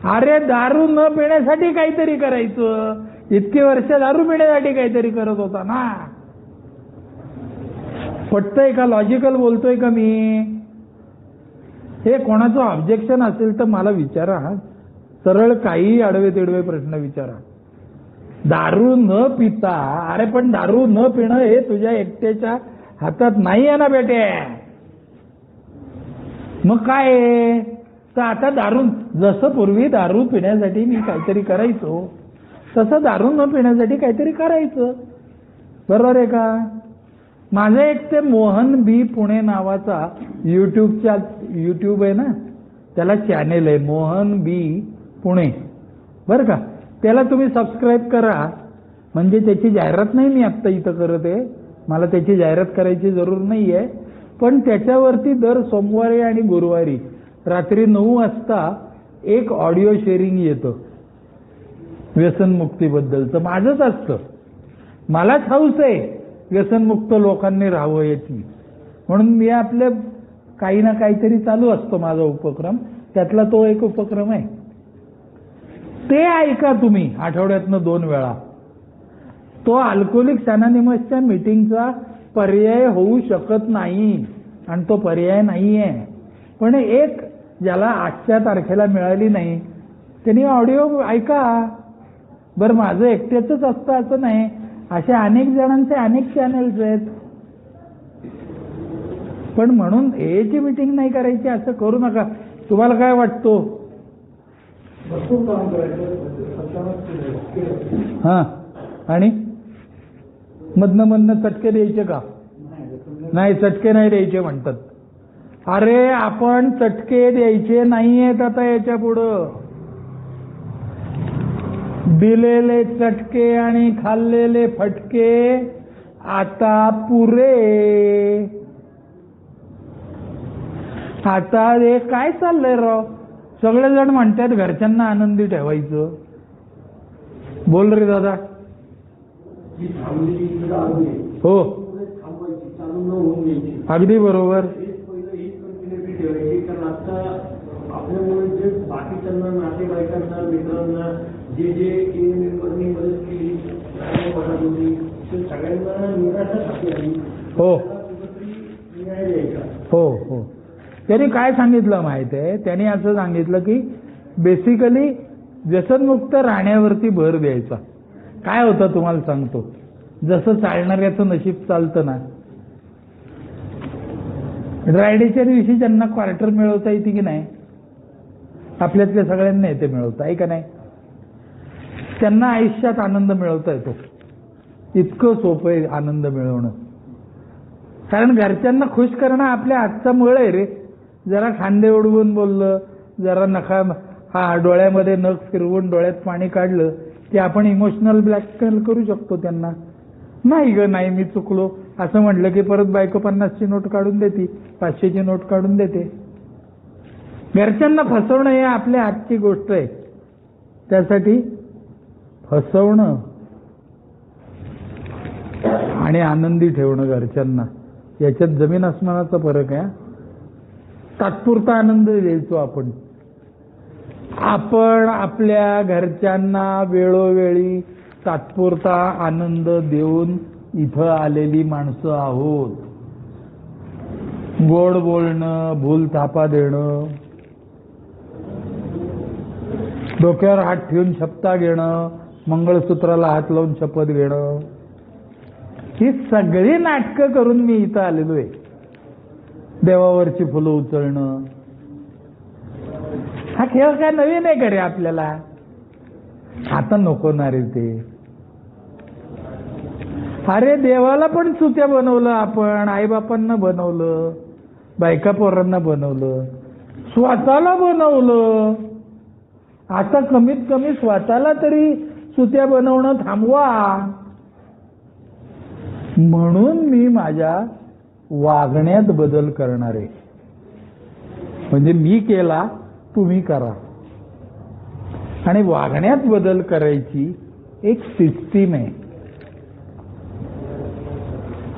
अरे, दारू न पिण्यासाठी काहीतरी करायचं. इतके वर्ष दारू पिण्यासाठी काहीतरी करत होता ना. पटतंय का? लॉजिकल बोलतोय का मी? हे कोणाचं ऑब्जेक्शन असेल तर मला विचारा. सरळ काही आडवे तिडवे प्रश्न विचारा. दारू न पिता, अरे पण दारू न पिणं हे तुझ्या एकट्याच्या हातात नाही आहे ना बेटे. मग काय? तर आता दारू, जसं पूर्वी दारू पिण्यासाठी मी काहीतरी करायचो, तसं दारू न पिण्यासाठी काहीतरी करायचं. बरोबर आहे का? माझं एक ते मोहन बी पुणे नावाचा यूट्यूब आहे ना, त्याला चॅनेल आहे मोहन बी पुणे. बरं का? त्याला तुम्ही सबस्क्राईब करा. म्हणजे त्याची जाहिरात नाही मी आत्ता इथं करत आहे, मला त्याची जाहिरात करायची जरूर नाही आहे. पण त्याच्यावरती दर सोमवारी आणि गुरुवारी रात्री 9 वाजता एक ऑडिओ शेअरिंग येतं व्यसनमुक्तीबद्दलचं. माझंच असतं. मलाच हौस आहे व्यसनमुक्त लोकांनी राहावं याची. म्हणून मी आपले काही ना काहीतरी चालू असतो माझा उपक्रम. त्यातला तो एक उपक्रम आहे. ते ऐका तुम्ही आठवड्यातनं 2 वेळा. तो अल्कोहोलिक्स अनॉनिमसच्या मीटिंगचा पर्याय होऊ शकत नाही आणि तो पर्याय नाहीये. पण एक ज्याला आजच्या तारखेला मिळाली नाही त्यांनी ऑडिओ ऐका. बरं, माझं एकट्याच असतं असं नाही, अशा अनेक जणांचे अनेक चॅनेल्स आहेत. पण म्हणून याची मीटिंग नाही करायची असं करू नका. तुम्हाला काय वाटतो? हा, आणि मधनं चटके द्यायचे का? नाही, चटके नाही द्यायचे म्हणतात. अरे, आपण चटके द्यायचे नाहीयेत आता याच्या पुढं. दिलेले चटके आणि खाल्लेले फटके आता पुरे. आता हे काय चाललंय राव? सगळेजण म्हणतात घरच्यांना आनंदी ठेवायचं. बोल रे दादा. हो, आनंद होऊन घ्यायची. अगदी बरोबर. हेच पहिलं ही कंटिन्युटी ठेवायची. कारण आता आपल्यामुळे जे बाकीच्यांना, नातेवाईकांना, मित्रांना जे जे टीम मेंबरनी मदत केली, मदत होती, ते सगळ्यांना निराशा आली. हो कुठेतरी न्याय द्यायचा. हो हो. त्यांनी काय सांगितलं माहिती आहे, त्यांनी असं सांगितलं की बेसिकली व्यसनमुक्त राहण्यावरती भर द्यायचा. काय होतं तुम्हाला सांगतो, जसं चालणाऱ्याचं नशीब चालतं ना, ड्रायडेच्या दिवशी ज्यांना क्वार्टर मिळवता येते की नाही, आपल्यातल्या सगळ्यांना येते मिळवता, आहे का नाही, त्यांना आयुष्यात आनंद मिळवता येतो. इतकं सोपं आहे आनंद मिळवणं. कारण घरच्यांना खुश करणं आपल्या हातचा मळ आहे रे. जरा खांदे उडवून बोललं, जरा डोळ्यामध्ये नख फिरवून डोळ्यात पाणी काढलं की आपण इमोशनल ब्लॅकमेल करू शकतो त्यांना. नाही ग नाही, मी चुकलो असं म्हटलं की परत बायको 50ची नोट काढून देते, 500ची नोट काढून देते. घरच्यांना फसवणं हे आपल्या हातची गोष्ट आहे. त्यासाठी फसवणं आणि आनंदी ठेवणं घरच्यांना, याच्यात जमीन आसमानाचा फरक आहे. तात्पुरता आनंद द्यायचो आपण. आपण आपल्या घरच्यांना वेळोवेळी तात्पुरता आनंद देऊन इथं आलेली माणसं आहोत. गोड बोलणं, भूल थापा देणं, डोक्यावर हात ठेवून शपथा घेणं, मंगळसूत्राला हात लावून शपथ घेणं, ही सगळी नाटकं करून मी इथं आलेलो आहे. देवावरची फुलं उचलणं हा खेळ काय नवीन आहे का रे आपल्याला? आता नको ना रे ते. अरे देवाला पण चुत्या बनवलं आपण, आईबापांना बनवलं, बायका पोरांना बनवलं, स्वतःला बनवलं. आता कमीत कमी स्वतःला तरी चुत्या बनवणं थांबवा. म्हणून मी माझ्या वागण्यात बदल करणार आहे. म्हणजे मी केला, तुम्ही करा. आणि वागण्यात बदल करायची एक सिस्टीम आहे.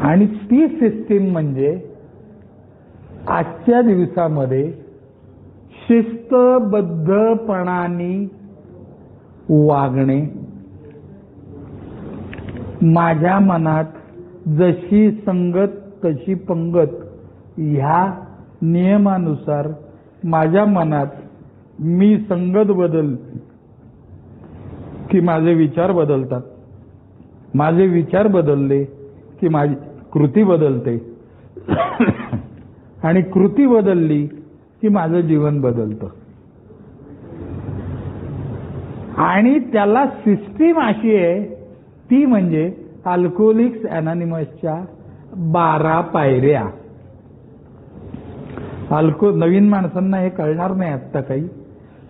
आणि ती सिस्टीम म्हणजे आजच्या दिवसामध्ये शिस्तबद्धपणाने वागणे. माझ्या मनात जशी संगत तशी पंगत ह्या नियमानुसार माझ्या मनात मी संगत बदल की माझे विचार बदलतात, माझे विचार बदलले की माझी कृती बदलते, आणि कृती बदलली की माझं जीवन बदलतं. आणि त्याला सिस्टीम अशी आहे, ती म्हणजे अल्कोहोलिक्स अनॉनिमसच्या 12 पायऱ्या. नवीन माणसांना हे कळणार नाही आत्ता काही,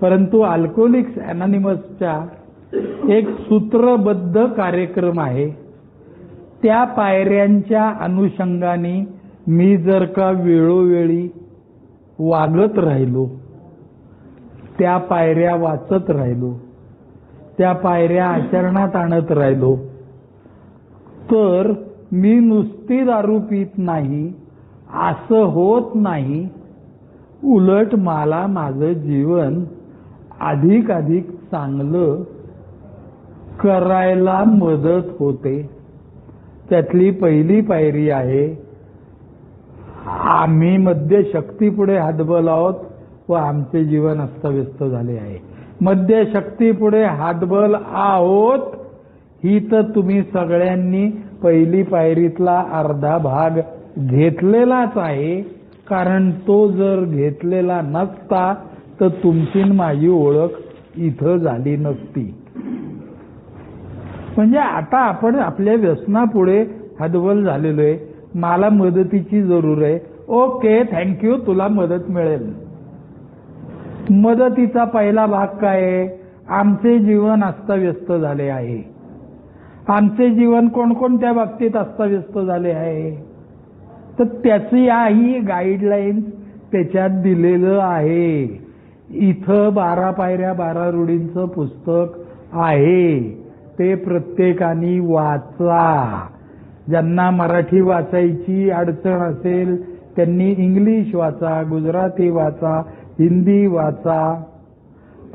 परंतु अल्कोहोलिक्स अनॉनिमसच्या एक सूत्रबद्ध कार्यक्रम आहे. त्या पायऱ्यांच्या अनुषंगाने मी जर का वेळोवेळी वागत राहिलो, त्या पायऱ्या वाचत राहिलो, त्या पायऱ्या आचरणात आणत राहिलो, तर मी नुसती दारू पीत नाही असं होत नाही. उलट मला माझं जीवन अधिक चांगलं करायला मदत होते. त्यातली पहिली पायरी आहे, आम्ही मद्यशक्तीपुढे हातबल आहोत व आमचे जीवन अस्तव्यस्त झाले आहे. मद्यशक्तीपुढे हातबल आहोत ही तर तुम्ही सगळ्यांनी पहिली पायरीतला अर्धा भाग घेतलेलाच आहे. कारण तो जर घेतलेला नसता तर तुमची माझी ओळख इथं झाली नसती. म्हणजे आता आपण आपल्या व्यसनापुढे हतबल झालेलो आहे. मला मदतीची जरूर आहे. ओके, थँक्यू, तुला मदत मिळेल. मदतीचा पहिला भाग काय आहे? आमचे जीवन अस्तव्यस्त झाले आहे. आमचे जीवन कोणकोणत्या बाबतीत अस्तव्यस्त झाले आहे, तर त्याची ही गाईडलाईन्स त्याच्यात दिलेलं आहे. इथं 12 पायऱ्या 12 रूढींचं पुस्तक आहे, ते प्रत्येकाने वाचा. ज्यांना मराठी वाचायची अडचण असेल त्यांनी इंग्लिश वाचा, गुजराती वाचा, हिंदी वाचा,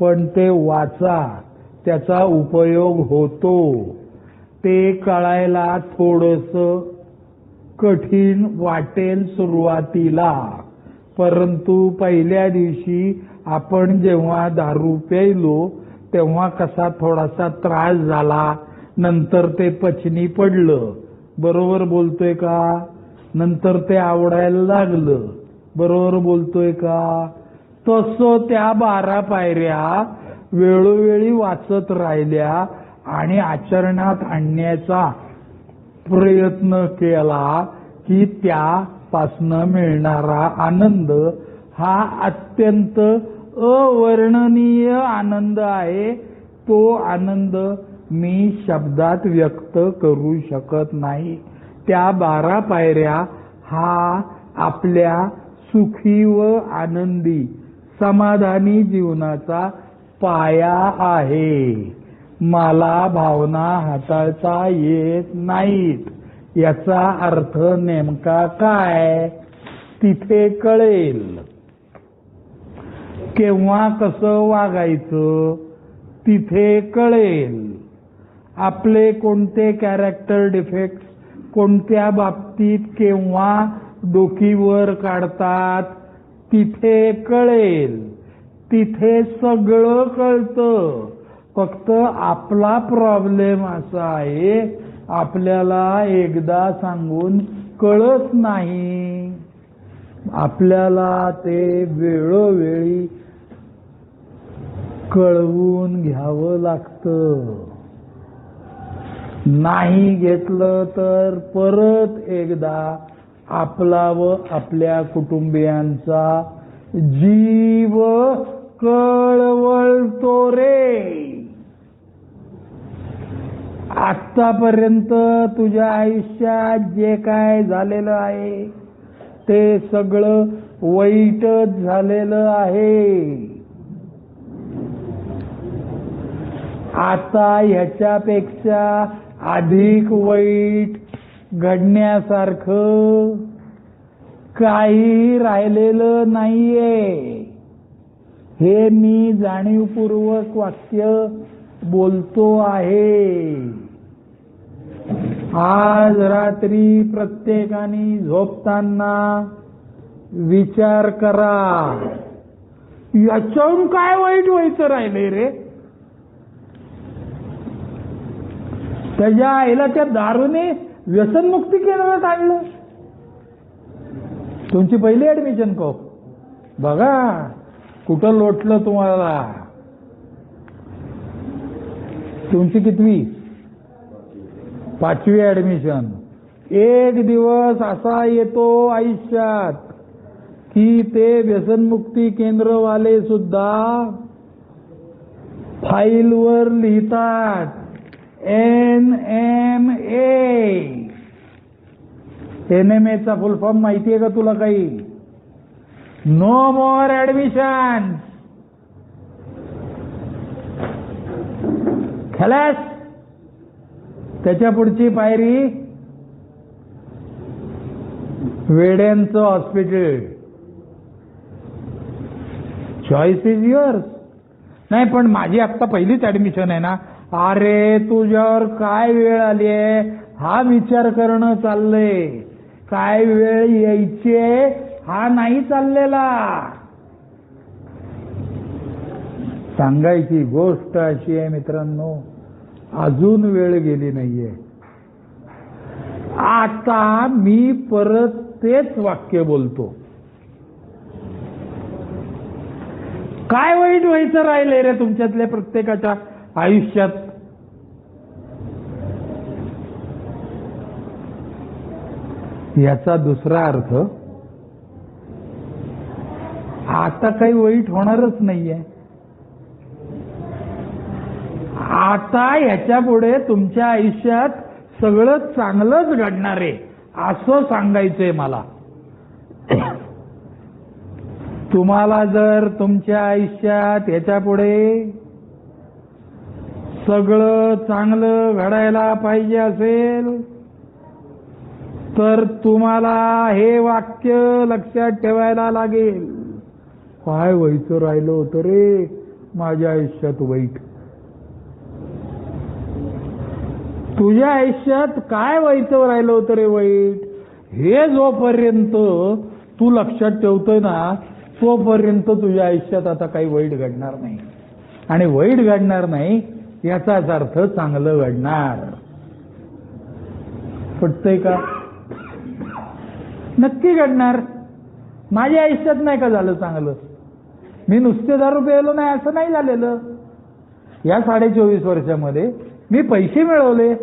पण ते वाचा, त्याचा उपयोग होतो. ते कळायला थोडंसं कठीण वाटेल सुरुवातीला, परंतु पहिल्या दिवशी आपण जेव्हा दारू प्यायलो तेव्हा कसा थोडासा त्रास झाला, नंतर ते पचनी पडलं. बरोबर बोलतोय का? नंतर ते आवडायला लागलं. बरोबर बोलतोय का? तसं त्या 12 पायऱ्या वेळोवेळी वाचत राहिल्या आणि आचरणात आणण्याचा प्रयत्न केला की त्यापासनं मिळणारा आनंद हा अत्यंत अवर्णनीय आनंद आहे. तो आनंद मी शब्दात व्यक्त करू शकत नाही. त्या 12 पायऱ्या हा आपल्या सुखी व आनंदी समाधानी जीवनाचा पाया आहे. मला भावना हाताळता येत नाहीत याचा अर्थ नेमका काय तिथे कळेल. केव्हा कसं वागायचं तिथे कळेल. आपले कोणते कॅरेक्टर डिफेक्ट कोणत्या बाबतीत केव्हा डोकीवर काढतात तिथे कळेल. तिथे सगळं कळतं. फक्त आपला प्रॉब्लेम असा आहे, आपल्याला एकदा सांगून कळत नाही. आपल्याला ते वेळोवेळी कळवून घ्यावं लागतं. नाही घेतलं तर परत एकदा आपला व आपल्या कुटुंबियांचा जीव कळवळतो रे. आतापर्यंत तुझ्या आयुष्यात जे काय झालेलं आहे ते सगळं वाईटच झालेलं आहे. आता ह्याच्यापेक्षा अधिक वाईट घडण्यासारखं काही राहिलेलं नाहीये. हे मी जाणीवपूर्वक वाक्य बोलतो आहे. आज रात्री प्रत्येकाने झोपताना विचार करा, याच्याहून काय वाईट व्हायचं राहिले रे. त्याच्या आईला त्या दारूने व्यसनमुक्ती केंद्रात आणलं. तुमची पहिली ऍडमिशन को बघा कुठं लोटलं तुम्हाला. तुमची कितवी? 5वी ऍडमिशन. एक दिवस असा येतो आयुष्यात की ते व्यसनमुक्ती केंद्रवाले सुद्धा फाईलवर लिहितात NMA. NMA चा फुल फॉर्म माहितीये का तुला काही? नो मोर ऍडमिशन. खलास. त्याच्या पुढची पायरी वेड्यांचं हॉस्पिटल. Choice is yours. नाही पण माझी आता पहिलीच ऍडमिशन आहे ना. अरे तुझ्यावर काय वेळ आली आहे हा विचार करणं चाललंय. काय वेळ यायची हा नाही चाललेला. सांगायची गोष्ट अशी आहे मित्रांनो, अजून वेळ गेली नाहीये. आता मी परत तेच वाक्य बोलतो. काय वाईट व्हायचं राहिलंय रे तुमच्यातल्या प्रत्येकाच्या आयुष्यात? याचा दुसरा अर्थ आता काही वाईट होणारच नाहीये. आता ह्याच्या पुढे तुमच्या आयुष्यात सगळं चांगलंच घडणार आहे असं सांगायचंय मला. तुम्हाला जर तुमच्या आयुष्यात ह्याच्या पुढे सगळं चांगलं घडायला पाहिजे असेल तर तुम्हाला हे वाक्य लक्षात ठेवायला लागेल. काय व्हायचं राहिलं होतं रे माझ्या आयुष्यात वाईट. तुझ्या आयुष्यात काय व्हायचं राहिलं होतं रे वाईट, हे जोपर्यंत तू लक्षात ठेवतोय ना तोपर्यंत तुझ्या आयुष्यात आता काही वाईट घडणार नाही. आणि वाईट घडणार नाही याचाच अर्थ चांगलं घडणार. पटतंय का? नक्की घडणार. माझ्या आयुष्यात नाही का झालं चांगलं? मी नुसते दारू प्यायलो नाही असं नाही झालेलं. या 24.5 वर्षामध्ये मी पैसे मिळवले.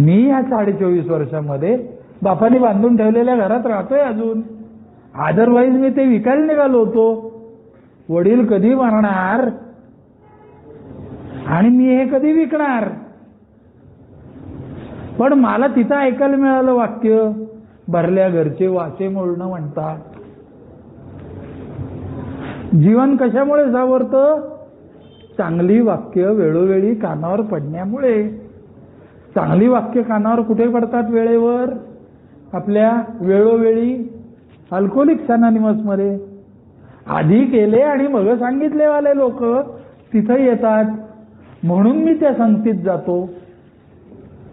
मी या 24.5 वर्षामध्ये बापाने बांधून ठेवलेल्या घरात राहतोय अजून. अदरवाईज मी ते विकायला निघालो होतो. वडील कधी मरणार आणि मी हे कधी विकणार. पण मला तिथं ऐकायला मिळालं वाक्य, भरल्या घरचे वासे मोडणं म्हणतात. जीवन कशामुळे सावरतं? चांगली वाक्य वेळोवेळी कानावर पडण्यामुळे. चांगली वाक्य कानावर कुठे पडतात वेळेवर? आपल्या वेळोवेळी अल्कोहोलिक्स अनॉनिमस मध्ये. आधी केले आणि मग सांगितलेवाले लोक तिथं येतात. म्हणून मी त्या संगतीत जातो.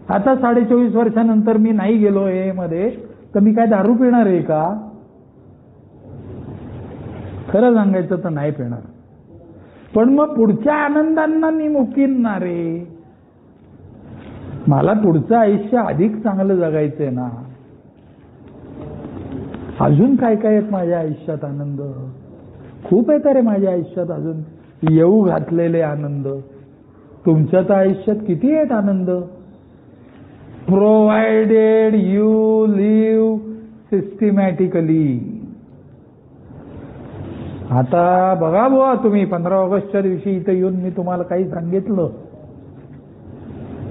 आता 24.5 वर्षानंतर मी नाही गेलो हे मध्ये तर मी काय दारू पिणार आहे का? खरं सांगायचं तर नाही पिणार. पण मग पुढच्या आनंदांना मी मुकीन रे. मला पुढचं आयुष्य अधिक चांगलं जगायचंय ना. अजून काय काय आहेत माझ्या आयुष्यात आनंद? खूप आहेत रे माझ्या आयुष्यात अजून येऊ घातलेले आनंद. तुमच्या तर आयुष्यात किती आहेत आनंद? Provided you live systematically. आता बघा बुवा तुम्ही 15 ऑगस्टच्या दिवशी इथं येऊन मी तुम्हाला काही सांगितलं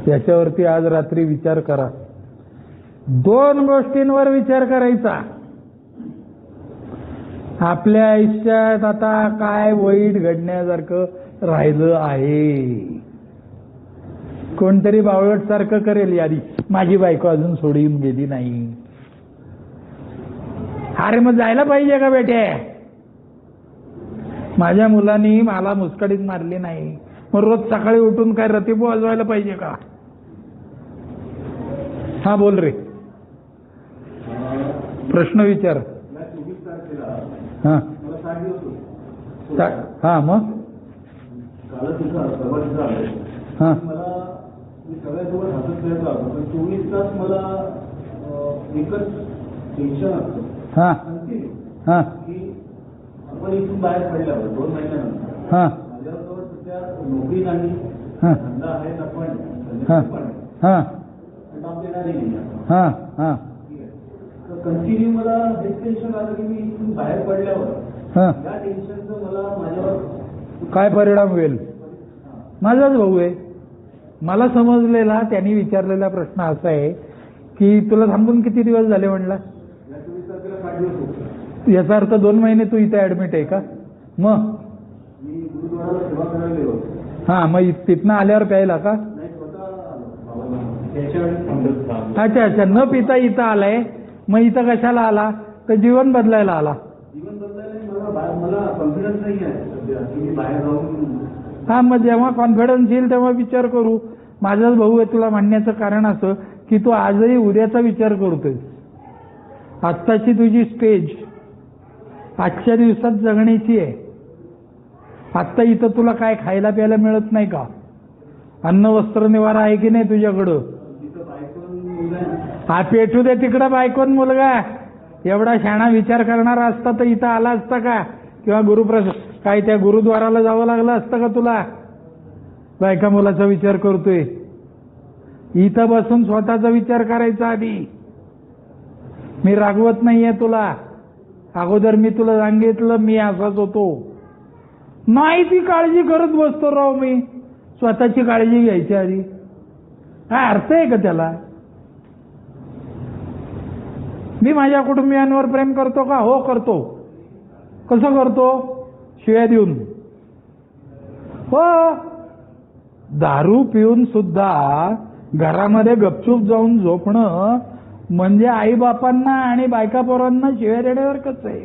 त्याच्यावरती आज रात्री विचार करा. 2 गोष्टींवर विचार करायचा. आपल्या आयुष्यात आता काय वाईट घडण्यासारखं राहिलं आहे? कोणतरी बावळट सारखं करेल यादी, माझी बायको अजून सोडून गेली नाही. अरे मग जायला पाहिजे का बेटे? माझ्या मुलांनी मला मुस्कडीत मारली नाही, मग रोज सकाळी उठून काय रतिबो वाजवायला पाहिजे का? हा बोल रे, प्रश्न विचार. हा हा मग हा सगळ्यासोबत हसत खेळत राहतो, पण 24 तास मला एकच टेन्शन असतं. हा हा की आपण इथून बाहेर पडल्यावर 2 महिन्यानंतर माझ्याजवळ सध्या नोकरी नाही, धंदा आहे ना, पण कंटिन्यू मला हेच टेन्शन आलं की मी इथून बाहेर पडल्यावर या टेन्शनचं मला माझ्यावर काय परिणाम होईल? माझाच भाऊ आहे, मला समजलेला त्यांनी विचारलेला प्रश्न असा आहे की तुला थांबून किती दिवस झाले म्हणला? याचा अर्थ 2 महिने तू इथे ऍडमिट आहे का? मग मी गुरुद्वाराला सेवा करायला गेलो. हा, मग तिथनं आल्यावर प्यायला का? अच्छा अच्छा, न पिता इथं आलाय, मग इथं कशाला आला? तर जीवन बदलायला आला. जीवन बदलायला मला कॉन्फिडन्स नाही आहे की मी बाहेर जाऊन. हा, मग जेव्हा कॉन्फिडन्स येईल तेव्हा विचार करू. माझाच भाऊ आहे तुला म्हणण्याचं कारण असं की तू आजही उद्याचा विचार करतोय. आत्ताची तुझी स्टेज आजच्या दिवसात जगण्याची आहे. आत्ता इथं तुला काय खायला प्यायला मिळत नाही का? अन्न वस्त्र निवारा आहे की नाही तुझ्याकडं? हा, पेटू दे तिकडं बायकोन मुलगा. एवढा शाणा विचार करणारा असता तर इथं आला असता का? किंवा काय त्या गुरुद्वाराला जावं लागलं असतं का तुला? बायका मुलाचा विचार करतोय. इथं बसून स्वतःचा विचार करायचा आधी. मी रागवत नाहीये तुला. अगोदर मी तुला सांगितलं मी असाच होतो. नाही ती काळजी करत बसतो राव मी. स्वतःची काळजी घ्यायची आधी. काय अर्थ आहे का त्याला? मी माझ्या कुटुंबियांवर प्रेम करतो का? हो करतो. कसं करतो? शिव्या देऊन. हो, दारू पिऊन सुद्धा घरामध्ये गपचूप जाऊन झोपणं म्हणजे आईबापांना आणि बायका पोरांना शिव्या देण्यासारखंच आहे.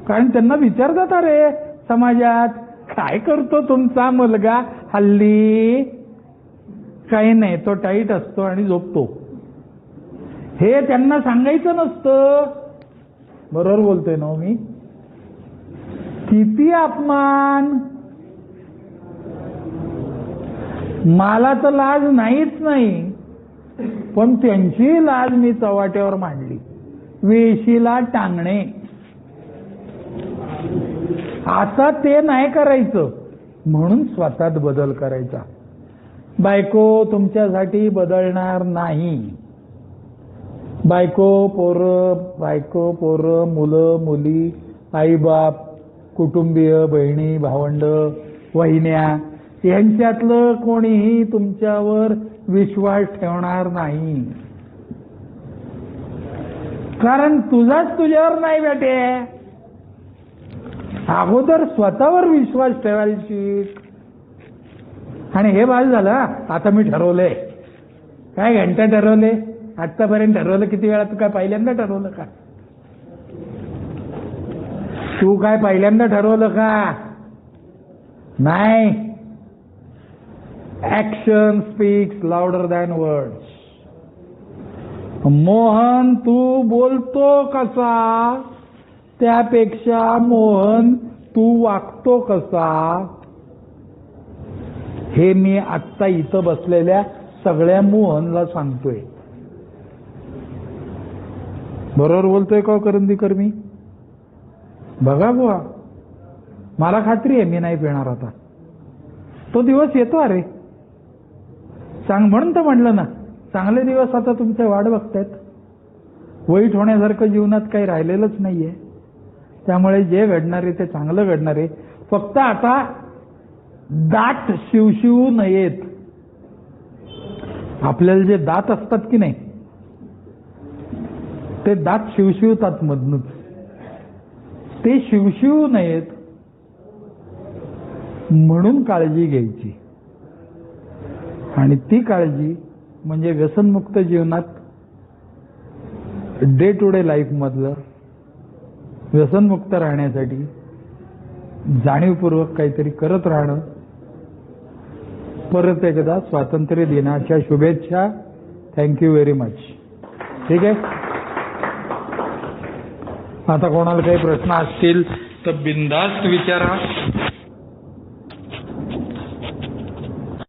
कारण त्यांना विचारतात, अरे समाजात काय करतो तुमचा मुलगा हल्ली? काही नाही, तो टाईट असतो आणि झोपतो. हे त्यांना सांगायचं नसतं. बरोबर बोलतोय ना मी? किती अपमान! मला तर लाज नाहीच नाही, पण त्यांची लाज मी चव्हाट्यावर मांडली. वेशीला टांगणे. आता ते नाही करायचं, म्हणून स्वतःत बदल करायचा. बायको तुमच्यासाठी बदलणार नाही. बायको पोरं, मुलं मुली, आईबाप, कुटुंबीय, बहिणी भावंड, वहिन्या, यांच्यातलं कोणीही तुमच्यावर विश्वास ठेवणार नाही. कारण तुझाच तुझ्यावर नाही बेटे. अगोदर स्वतःवर विश्वास ठेवायला शिक. आणि हे बाल झालं. आता मी ठरवलंय. काय घंटा ठरवले? आतापर्यंत ठरवलं किती वेळा? तू काय पहिल्यांदा ठरवलं का? तू काय पहिल्यांदा ठरवलं का? नाही. Action speaks louder than words. Mohan तू बोलतो कसा, त्यापेक्षा मोहन तू वागतो कसा, हे मी आत्ता इथं बसलेल्या सगळ्या मोहनला सांगतोय. बरोबर बोलतोय का करंदीकर मी? बघा बुवा, मला खात्री आहे मी नाही पिणार आता. तो दिवस येतो. अरे म्हणून तर म्हणलं ना, चांगले दिवस आता तुमच्या वाट बघतायत. वाईट होण्यासारखं जीवनात काही राहिलेलंच नाहीये. त्यामुळे जे घडणार आहे ते चांगलं घडणार आहे. फक्त आता दात शिवशिवू नयेत. आपल्याला जे दात असतात की नाही, ते दात शिवशिवतात मधनच. ते शिवशिवू नयेत म्हणून काळजी घ्यायची. आणि ती काळजी म्हणजे व्यसनमुक्त जीवनात, डे टू डे लाईफ मधलं व्यसनमुक्त राहण्यासाठी जाणीवपूर्वक काहीतरी करत राहणं. परत एकदा स्वातंत्र्य दिनाच्या शुभेच्छा. Thank you very much. ठीक आहे. आता कोणाला काही प्रश्न असतील तर बिनधास्त विचारा.